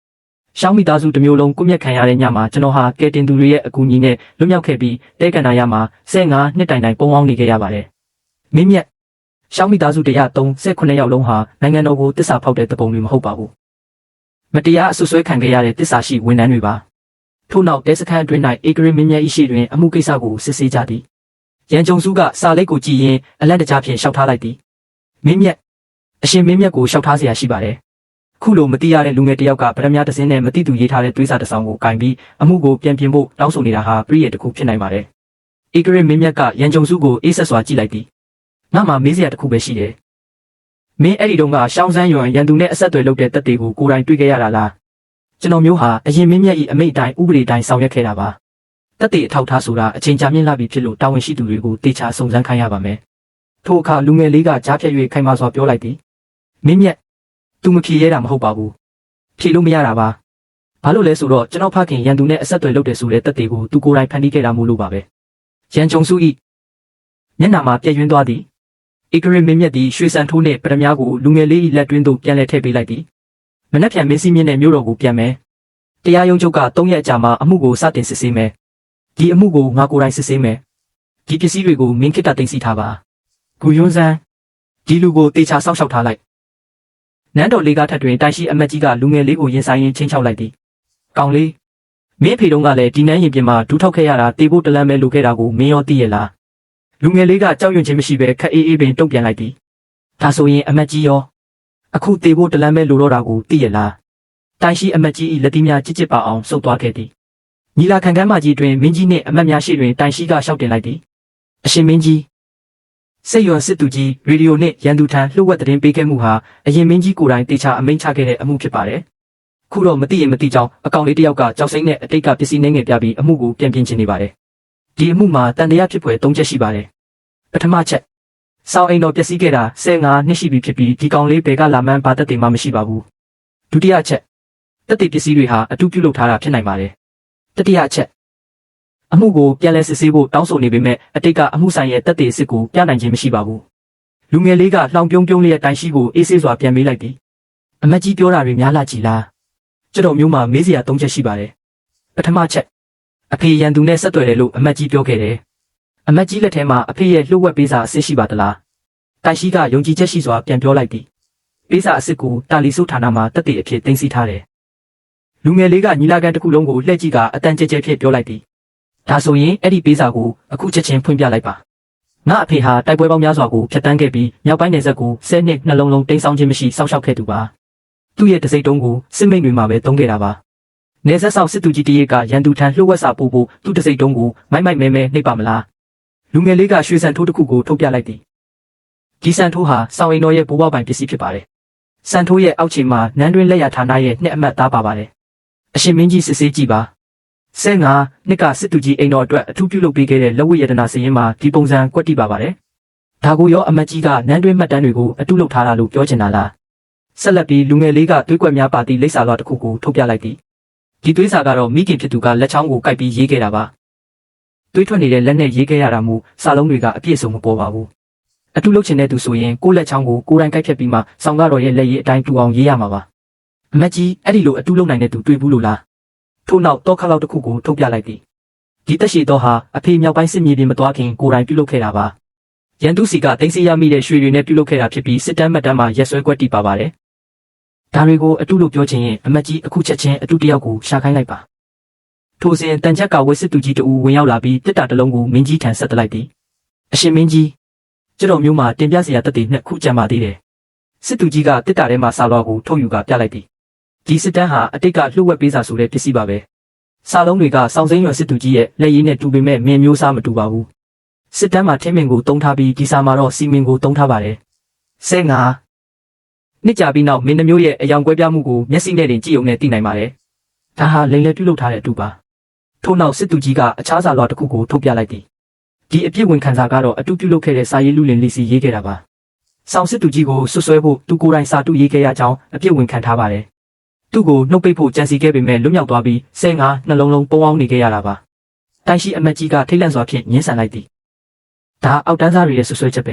်ရှောင်းမိသားစုတစ်မျိုးလုံးကိုမျက်ခံရတဲ့ညမှာကျွန်တော်ဟာကဲတင်သူတွေရဲ့အကူအညီနဲ့လွတ်မြောက်ခဲ့ပြီးတဲကန်နာရမှာ15နှစ်တိုင်ပုံအောင်နေခဲ့ရပါတယ်မင်းမြတ်ရှောင်းမိသားစု139ယောက်လုံးဟာနိုင်ငံတော်ကိုတစ္ဆာဖောက်တဲ့တပုံတွေမဟုတ်ပါဘူးမတရားအဆွဆွဲခံခဲ့ရတဲ့တစ္ဆာရှိဝန်ထမ်းတွေပါထို့နောက်တဲစခန်းအတွင်း၌ဧကရမင်းမြတ်၏ရှိတွင်အမှုကိစ္စကိုစစ်ဆေးကြသည်ရန်ဂျုံစုကစာလိပ်ကိုကြည့်ရင်အလန့်တကြားဖြင့်ရှောက်ထားလိုက်သည်မင်းမြတ်အရှင်မင်းမြတ်ကိုရှောက်ထားเสียရှိပါတယ်ခုလိုမတိရတဲ့လူငယ်တယောက်ကဗရမများတစင်းနဲ့မတိသူရေးထားတဲ့တွေးစာတစ်စောင်ကိုကင်ပြီးအမှုကိုပြန်ပြင်ဖို့တောင်းဆိုနေတာဟာပြည့်ရတစ်ခုဖြစ်နိုင်ပါတယ်ဧကရမင်းမြတ်ကရန်ဂျုံစုကိုအေးဆက်စွာကြည့်လိုက်သည်ငါမှမေးစရာတစ်ခုပဲရှိတယ်မင်းအဲ့ဒီတုန်းကရှောင်းစန်းရွံရန်သူနဲ့အဆက်အသွယ်လုပ်တဲ့တပ်တွေကိုကိုယ်တိုင်တွေ့ခဲ့ရတာလားကျွန်တော်မျိုးဟာအရင်မင်းမြတ်၏အမိန့်တိုင်းဥပဒေတိုင်းဆောင်ရွက်ခဲ့တာပါတပ်တွေအထောက်ထားဆိုတာအချိန်ကြာမြင့်လာပြီဖြစ်လို့တာဝန်ရှိသူတွေကိုတေချာစုံစမ်းခိုင်းရပါမယ်ထိုအခါလူငယ်လေးကကြားဖြတ်၍ခိုင်မာစွာပြောလိုက်သည်မင်းမြတ်သူမဖြေရတာမဟုတ်ပါဘူးဖြေလို့မရတာပါဘာလို့လဲဆိုတော့ကျွန်တော်ဖခင်ရန်သူနဲ့အဆက်အသွယ်လုပ်တယ်ဆိုတဲ့တပ်တွေကိုသူကိုယ်တိုင်ဖန်တီးခဲ့တာမို့လို့ပါပဲရန်ချုံစု၏မျက်နှာမှာပြည့်ယွင်းသွားသည်ဧကရမင်းမြတ်သည်ရွှေစံထိုးနှင့်ပရမများကိုလူငယ်လေး၏လက်တွင်းသို့ပြန်လည်ထည့်ပေးလိုက်သည်မနက်ဖြန်မင်းစည်းမြင့်တဲ့မြို့တော်ကိုပြန်မယ်တရားရုံးချုပ်က3ရက်အကြာမှာအမှုကိုစတင်စစ်ဆေးမယ်ဒီအမှုကိုငါကိုယ်တိုင်စစ်ဆေးမယ်ဒီပစ္စည်းတွေကိုမင်းခိတ္တသိမ်းဆည်းထားပါဂူယွန်းစန်းဒီလူကိုတေချာစောင့်ရှောက်ထားလိုက်နန်းတော်လေးကထက်တွင်တိုင်ရှိအမတ်ကြီးကလူငယ်လေးကိုရင်ဆိုင်ရင်းချင်းချောက်လိုက်သည်ကောင်လေးမင်းဖေတုံးကလည်းဒီနန်းရင်ပြင်မှာဒူးထောက်ခဲ့ရတာတေဖို့တလန်းပဲလိုခဲ့တာကိုမင်းရောသိရလားလူငယ်လေးကကြောက်ရွံ့ခြင်းမရှိဘဲခက်အေးအေးပင်တုံ့ပြန်လိုက်သည်ဒါဆိုရင်အမတ်ကြီးရောအခုတေဖို့တလန်းပဲလိုတော့တာကိုသိရလားတိုင်ရှိအမတ်ကြီး၏လက်သီးများကြစ်ကြစ်ပါအောင်ဆုပ်သွားခဲ့သည်ညီလာခံခန်းမကြီးတွင်မင်းကြီးနှင့်အမတ်များရှိတွင်တိုင်ရှိကရှောက်တင်လိုက်သည်အရှင်မင်းကြီးစိတ်ရွံစစ်သူကြီးရေဒီယိုနှင့်ရန်သူထံလှုပ်ဝက်သတင်းပေးခဲ့မှုဟာအရင်မင်းကြီးကိုယ်တိုင်တေချာအမိန့်ချခဲ့တဲ့အမှုဖြစ်ပါတယ်။ခုတော့မသိရင်မသိကြောင်းအကောင်လေးတစ်ယောက်ကကြောက်စိမ့်နဲ့အတိတ်ကပစ္စည်းနှင်းငယ်ပြပြီးအမှုကိုပြန်ပြင်ချင်နေပါတယ်။ဒီအမှုမှာတန်တရားဖြစ်ဖွယ်၃ချက်ရှိပါတယ်။ပထမချက်စောင်းအိမ်တော်ပျက်စီးခဲ့တာ15နှစ်ရှိပြီဖြစ်ပြီးဒီကောင်လေးဘယ်ကလာမှန်းဘာသက်သေမှမရှိပါဘူး။ဒုတိယချက်သက်သေပစ္စည်းတွေဟာအတူပြုလုပ်ထားတာဖြစ်နိုင်ပါတယ်။တတိယချက်အမှုကိုပြန်လည်စစ်ဆေးဖို့တောင်းဆိုနေပေမဲ့အတိတ်ကအမှုဆိုင်ရဲ့တပ်တွေစစ်ကိုပြနိုင်ခြင်းမရှိပါဘူး။လူငယ်လေးကလှောင်ပြုံးပြုံးလေးရဲ့တိုင်ရှိကိုအေးဆေးစွာပြန်မေးလိုက်သည်။အမတ်ကြီးပြောတာတွေများလာကြည်လား။ကျွန်တော်မျိုးမှာမေးစရာ၃ချက်ရှိပါတယ်။ပထမချက်အဖေရန်သူနဲ့ဆက်သွယ်တယ်လို့အမတ်ကြီးပြောခဲ့တယ်။အမတ်ကြီးလက်ထဲမှာအဖေရဲ့လှုပ်ဝက်ပေးစာအစစ်ရှိပါသလား။တိုင်ရှိကယုံကြည်ချက်ရှိစွာပြန်ပြောလိုက်သည်။ပေးစာအစစ်ကိုတာလီစုဌာနမှာတပ်တွေအဖြစ်တင်စီထားတယ်။လူငယ်လေးကညီလာခံတစ်ခုလုံးကိုလှည့်ကြည့်ကအတန်ကျဲကျဲဖြစ်ပြောလိုက်သည်ဒါဆိုရင်အဲ့ဒီပေးစာကိုအခုချက်ချင်းဖွင့်ပြလိုက်ပါငါအဖေဟာတိုက်ပွဲပေါင်းများစွာကိုဖျက်ဆီးခဲ့ပြီးမြောက်ပိုင်းနယ်စပ်ကို10နှစ်နှလုံးလုံးတိမ်းဆောင်ခြင်းမရှိစောင့်ရှောက်ခဲ့သူပါသူ့ရဲ့တစိမ့်တုံးကိုစစ်မိန်တွေမှာပဲတုံးခဲ့တာပါနယ်စပ်ဆောင်စစ်သူကြီးတရေကရန်သူထံလှုပ်ဝက်စာပို့ဖို့သူ့တစိမ့်တုံးကိုမိုက်မဲနှိပ်ပါမလား လူငယ်လေးကရွှေစံထိုးတစ်ခုကိုထုတ်ပြလိုက်သည်ဒီစံထိုးဟာစောင်းအိမ်တော်ရဲ့ဘိုးဘွားပိုင်ပစ္စည်းဖြစ်ပါတယ်စံထိုးရဲ့အောက်ခြေမှာနန်းတွင်းလက်ရဌာနရဲ့နှစ်အမှတ်သားပါပါတယ်အရှင်မင်းကြီးစစ်ဆေးကြည့်ပါ15နှစ်ကစစ်သူကြီးအိမ်တော်အတွက်အထူးပြုလုပ်ပေးခဲ့တဲ့လက်ဝတ်ရတနာစီရင်မှာဒီပုံစံကွက်တိပါပါတယ်ဒါကိုရောအမတ်ကြီးကနန်းတွင်းမှတ်တမ်းတွေကိုအတုလုပ်ထားတာလို့ပြောချင်တာလားဆက်လက်ပြီးလူငယ်လေးကသွေးကွက်များပါသည့်လိပ်စာလွှာတစ်ခုကိုထုတ်ပြလိုက်သည်ဒီသွေးစာကတော့မိခင်ဖြစ်သူကလက်ချောင်းကိုကိုက်ပြီးရေးခဲ့တာပါသွေးထွက်နေတဲ့လက်နဲ့ရေးခဲ့ရတာမို့စာလုံးတွေကအပြည့်စုံမပေါ်ပါဘူးအတုလုပ်ချင်တဲ့သူဆိုရင်ကိုယ့်လက်ချောင်းကိုကိုယ်တိုင်ကိုက်ဖြတ်ပြီးမှဆောင်းကတော့ရဲ့လက်ရည်အတိုင်းတူအောင်ရေးရမှာပါအမတ်ကြီးအဲ့ဒီလိုအတုလုပ်နိုင်တဲ့သူတွေ့ဘူးလို့လားထို့နောက်တော့ခါလောက်တစ်ခုကိုထုတ်ပြလိုက်သည်ဒီတက်ရှိတော့ဟာအဖေမြောက်ပိုင်းစစ်မြေပြင်မသွားခင်ကိုယ်တိုင်ပြုလုပ်ခဲ့တာပါရန်သူစီကတင်စီရမိတဲ့ရွှေတွေနဲ့ပြုလုပ်ခဲ့တာဖြစ်ပြီးစစ်တမ်းမှတ်တမ်းမှာရက်စွဲကွက်တိပါပါတယ်ဒါတွေကိုအတုလို့ပြောချင်ရင်အမတ်ကြီးအခုချက်ချင်းအတုတယောက်ကိုရှာခိုင်းလိုက်ပါထိုစဉ်တန်ချက်ကဝစ်စစ်သူကြီးတူဝင်ရောက်လာပြီးတစ်တာတစ်လုံးကိုမင်းကြီးထံဆက်တလိုက်သည်အရှင်မင်းကြီးကျတော်မျိုးမှာတင်ပြစရာတက်တည်နှစ်ခုကြံပါသေးတယ်စစ်သူကြီးကတစ်တာထဲမှာစာလွှာကိုထုတ်ယူကပြလိုက်သည်ဒီစစ်တမ်းဟာအတိတ်ကလှုပ်ဝက်ပေးစာဆိုတဲ့ပစ္စည်းပါပဲစာလုံးတွေကစောင်းစိမ်းရွယ်စစ်သူကြီးရဲ့လက်ရည်နဲ့တူပေမဲ့မင်းမျိုးစားမတူပါဘူးစစ်တမ်းမှာထင်းမင်ကိုတုံးထားပြီးဒီစာမှာတော့စီမင်ကိုတုံးထားပါတယ်15နှစ်ကြာပြီးနောက်မင်းနှမျိုးရဲ့အယောင်ကွဲပြားမှုကိုမျက်စိနဲ့တင်ကြည့်ုံနဲ့သိနိုင်ပါတယ်ဒါဟာလိမ်လည်ပြုလုပ်ထားတဲ့အတူပါထို့နောက်စစ်သူကြီးကအခြားစာလွှာတစ်ခုကိုထုတ်ပြလိုက်သည်ဒီအပြစ်ဝင်ခံစာကတော့အတူပြုလုပ်ခဲ့တဲ့စာရေးလူလင်လေးစီရေးခဲ့တာပါဆောင်းစစ်သူကြီးကိုဆွဆွဲဖို့သူကိုယ်တိုင်စာတုရေးခဲ့ရကြောင်းအပြစ်ဝင်ခံထားပါတယ်သူ့ကိုနှုတ်ပိတ်ဖို့ကြံစီခဲ့ပေမဲ့လွတ်မြောက်သွားပြီး15နှလုံးလုံးပုံအောင်နေခဲ့ရတာပါတိုင်ရှိအမတ်ကြီးကထိတ်လန့်စွာဖြင့်ညှင်းဆန်လိုက်သည်ဒါအောက်တန်းစားတွေရဲ့ဆွဆွဲချက်ပဲ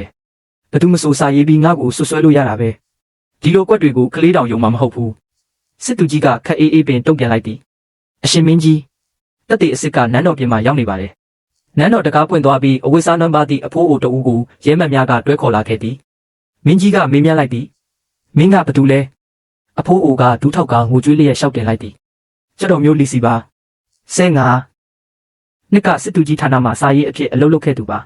ဘယ်သူမဆိုစာရေးပြီးငါ့ကိုဆွဆွဲလို့ရတာပဲဒီလိုကွက်တွေကိုကလေးတောင်ယုံမှာမဟုတ်ဘူးစစ်သူကြီးကခက်အေးအေးပင်တုံ့ပြန်လိုက်သည်အရှင်မင်းကြီးတက်တဲ့အစ်စ်ကနန်းတော်ပြင်မှာရောက်နေပါတယ်နန်းတော်တကားပွင့်သွားပြီးအဝိစားနံပါတ်သည့်အဖိုးအိုတဦးကိုရဲမှတ်များကတွဲခေါ်လာခဲ့သည်မင်းကြီးကမေးမြန်းလိုက်သည်မင်းကဘာတူလဲအဖိုးအိုကဒူးထောက်ကငိုကြွေးလျက်ရှောက်တင်လိုက်သည်ကျတော်မျိုးလီစီပါ15နှစ်ကစစ်သူကြီးဌာနမှာစာရေးအဖြစ်အလုပ်လုပ်ခဲ့သူပါ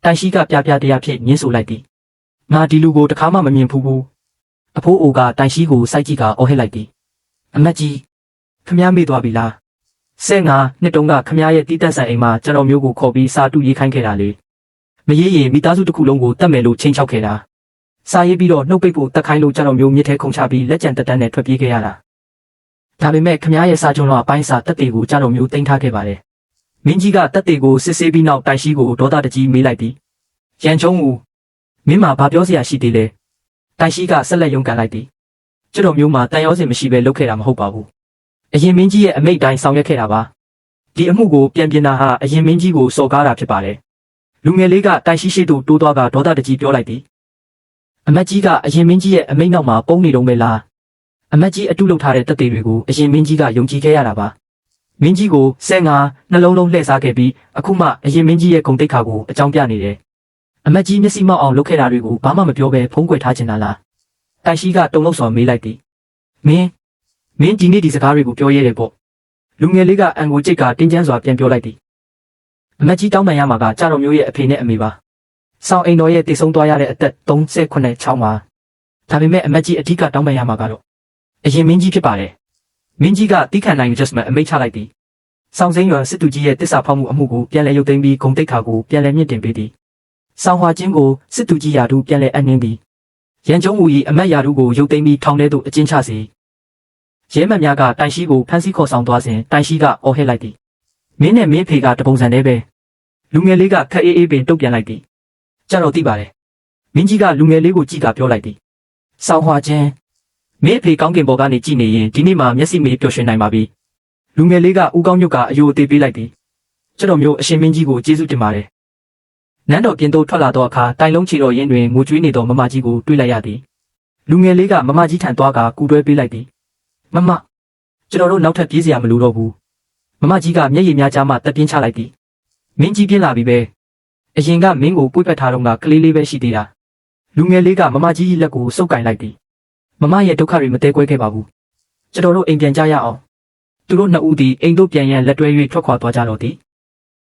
တိုင်ရှိကပြပြတရားဖြစ်ညှင်းဆိုလိုက်သည်ငါဒီလူကိုတခါမှမမြင်ဘူးအဖိုးအိုကတိုင်ရှိကိုစိုက်ကြည့်ကအော်ဟစ်လိုက်သည်အမတ်ကြီးခမည်းမေ့သွားပြီလား15နှစ်တုန်းကခမည်းရဲ့တီးတက်ဆိုင်အိမ်မှာကျတော်မျိုးကိုခေါ်ပြီးစာတူရေးခိုင်းခဲ့တာလေမရေးရင်မိသားစုတစ်ခုလုံးကိုတတ်မယ်လို့ချိန်ချောက်ခဲ့တာစာရေးပြီးတော့နှုတ်ပိတ်ဖို့တက်ခိုင်းလို့ကျတော်မျိုးမြစ်ထဲခုန်ချပြီးလက်ကျန်တက်တန်းနဲ့ထွက်ပြေးခဲ့ရတာဒါပေမဲ့ခမည်းရဲ့စာချုပ်တော်အပိုင်းစာတက်တွေကိုကျတော်မျိုးတင်ထားခဲ့ပါတယ်မင်းကြီးကတက်တွေကိုစစ်ဆေးပြီးနောက်တိုင်ရှိကိုဒေါသတကြီးမေးလိုက်သည်ရန်ချုံဦးမင်းမှာဘာပြောစရာရှိသေးလဲတိုင်ရှိကဆက်လက်ရုန်းကန်လိုက်သည်ကျတော်မျိုးမှာတန်ရောစင်မရှိဘဲလုပ်ခဲ့တာမဟုတ်ပါဘူးအရင်မင်းကြီးရဲ့အမိန့်တိုင်းဆောင်ရွက်ခဲ့တာပါဒီအမှုကိုပြန်ပြင်တာဟာအရင်မင်းကြီးကိုစော်ကားတာဖြစ်ပါတယ်လူငယ်လေးကတိုင်ရှိရှိတို့တိုးသွားကဒေါသတကြီးပြောလိုက်သည်အမတ်ကြီးကအရင်မင်းကြီးရဲ့အမိန့်နောက်မှာပုံနေတုံးပဲလားအမတ်ကြီးအတုလုပ်ထားတဲ့တပ်တွေတွေကိုအရင်မင်းကြီးကယုံကြည်ခဲ့ရတာပါမင်းကြီးကို15နှလုံးလုံးလှည့်စားခဲ့ပြီးအခုမှအရင်မင်းကြီးရဲ့ဂုဏ်တိတ်ခါကိုအကြောင်းပြနေတယ်အမတ်ကြီးမျက်စိမောက်အောင်လုပ်ခဲ့တာတွေကိုဘာမှမပြောဘဲဖုံးကွယ်ထားချင်တာလားတိုင်ရှိကတုံလို့စွာမေးလိုက်သည်မင်းဒီနေ့ဒီစကားတွေကိုပြောရဲတယ်ပေါ့လူငယ်လေးကအန်ကိုကြိတ်ကတင်းကျန်းစွာပြန်ပြောလိုက်သည်အမတ်ကြီးတောင်းပန်ရမှာကကြတော်မျိုးရဲ့အဖေနဲ့အမေပါဆောင်းအိမ်တော်ရဲ့တည်ဆုံသွားရတဲ့အသက်38ပါဒါပေမဲ့အမတ်ကြီးအထီးကတောင်းပန်ရမှာကတော့အရင်မင်းကြီးဖြစ်ပါတယ်မင်းကြီးကတီးခန့်နိုင် adjustment အမိန့်ချလိုက်သည်ဆောင်းစိမ်းရွယ်စစ်သူကြီးရဲ့တစ္ဆာဖောက်မှုအမှုကိုပြန်လည်ရုပ်သိမ်းပြီးဂုံတိတ်ခါကိုပြန်လည်မြင့်တင်ပေးသည်ဆောင်းဟွာချင်းကိုစစ်သူကြီးယာတုပြန်လည်အနှင်းသည်ရန်ကျုံးမူ၏အမတ်ယာတုကိုရုပ်သိမ်းပြီးထောင်ထဲသို့အကျဉ်းချစေရဲမှတ်များကတိုင်ရှိကိုဖမ်းဆီးခေါ်ဆောင်သွားစဉ်တိုင်ရှိကအော်ဟစ်လိုက်သည်မင်းနဲ့မင်းဖေကတပုံစံတည်းပဲလူငယ်လေးကခက်အေးအေးပင်တုတ်ပြန်လိုက်သည်ကျတော့သိပါတယ်မင်းကြီးကလူငယ်လေးကိုကြည့်ကပြောလိုက်သည်ဆောင်းဟွာချင်းမင်းဖေကောင်းကင်ဘော်ကနေကြည့်နေရင်ဒီနေ့မှမျက်စိမေးပျော်ရွှင်နိုင်ပါပြီလူငယ်လေးကဦးကောင်းမြုပ်ကအယိုအသေးပေးလိုက်သည်ကျတော့မျိုးအရှင်မင်းကြီးကိုကျေးဇူးတင်ပါတယ်နန်းတော်ပြင်သို့ထွက်လာသောအခါတိုင်လုံးချီတော်ရင်းတွင်ငိုကြွေးနေသောမမကြီးကိုတွေ့လိုက်ရသည်လူငယ်လေးကမမကြီးထံသွားကကူတွဲပေးလိုက်သည်မမကျွန်တော်တို့နောက်ထပ်ပြေးစရာမလိုတော့ဘူးမမကြီးကမျက်ရည်များကြားမှတက်ပြင်းချလိုက်သည်မင်းကြီးပြင်းလာပြီပဲအရင်ကမင်းကိုပွေ့ပတ်ထားတော့ကကလေးလေးပဲရှိသေးတာလူငယ်လေးကမမကြီးလက်ကိုစုပ်ကင်လိုက်သည်မမရဲ့ဒုက္ခတွေမတဲကွဲခဲ့ပါဘူးကျွန်တော်တို့အိမ်ပြန်ကြရအောင်သူတို့နှစ်ဦးသည်အိမ်တို့ပြန်ရန်လက်တွဲ၍ထွက်ခွာသွားကြတော့သည်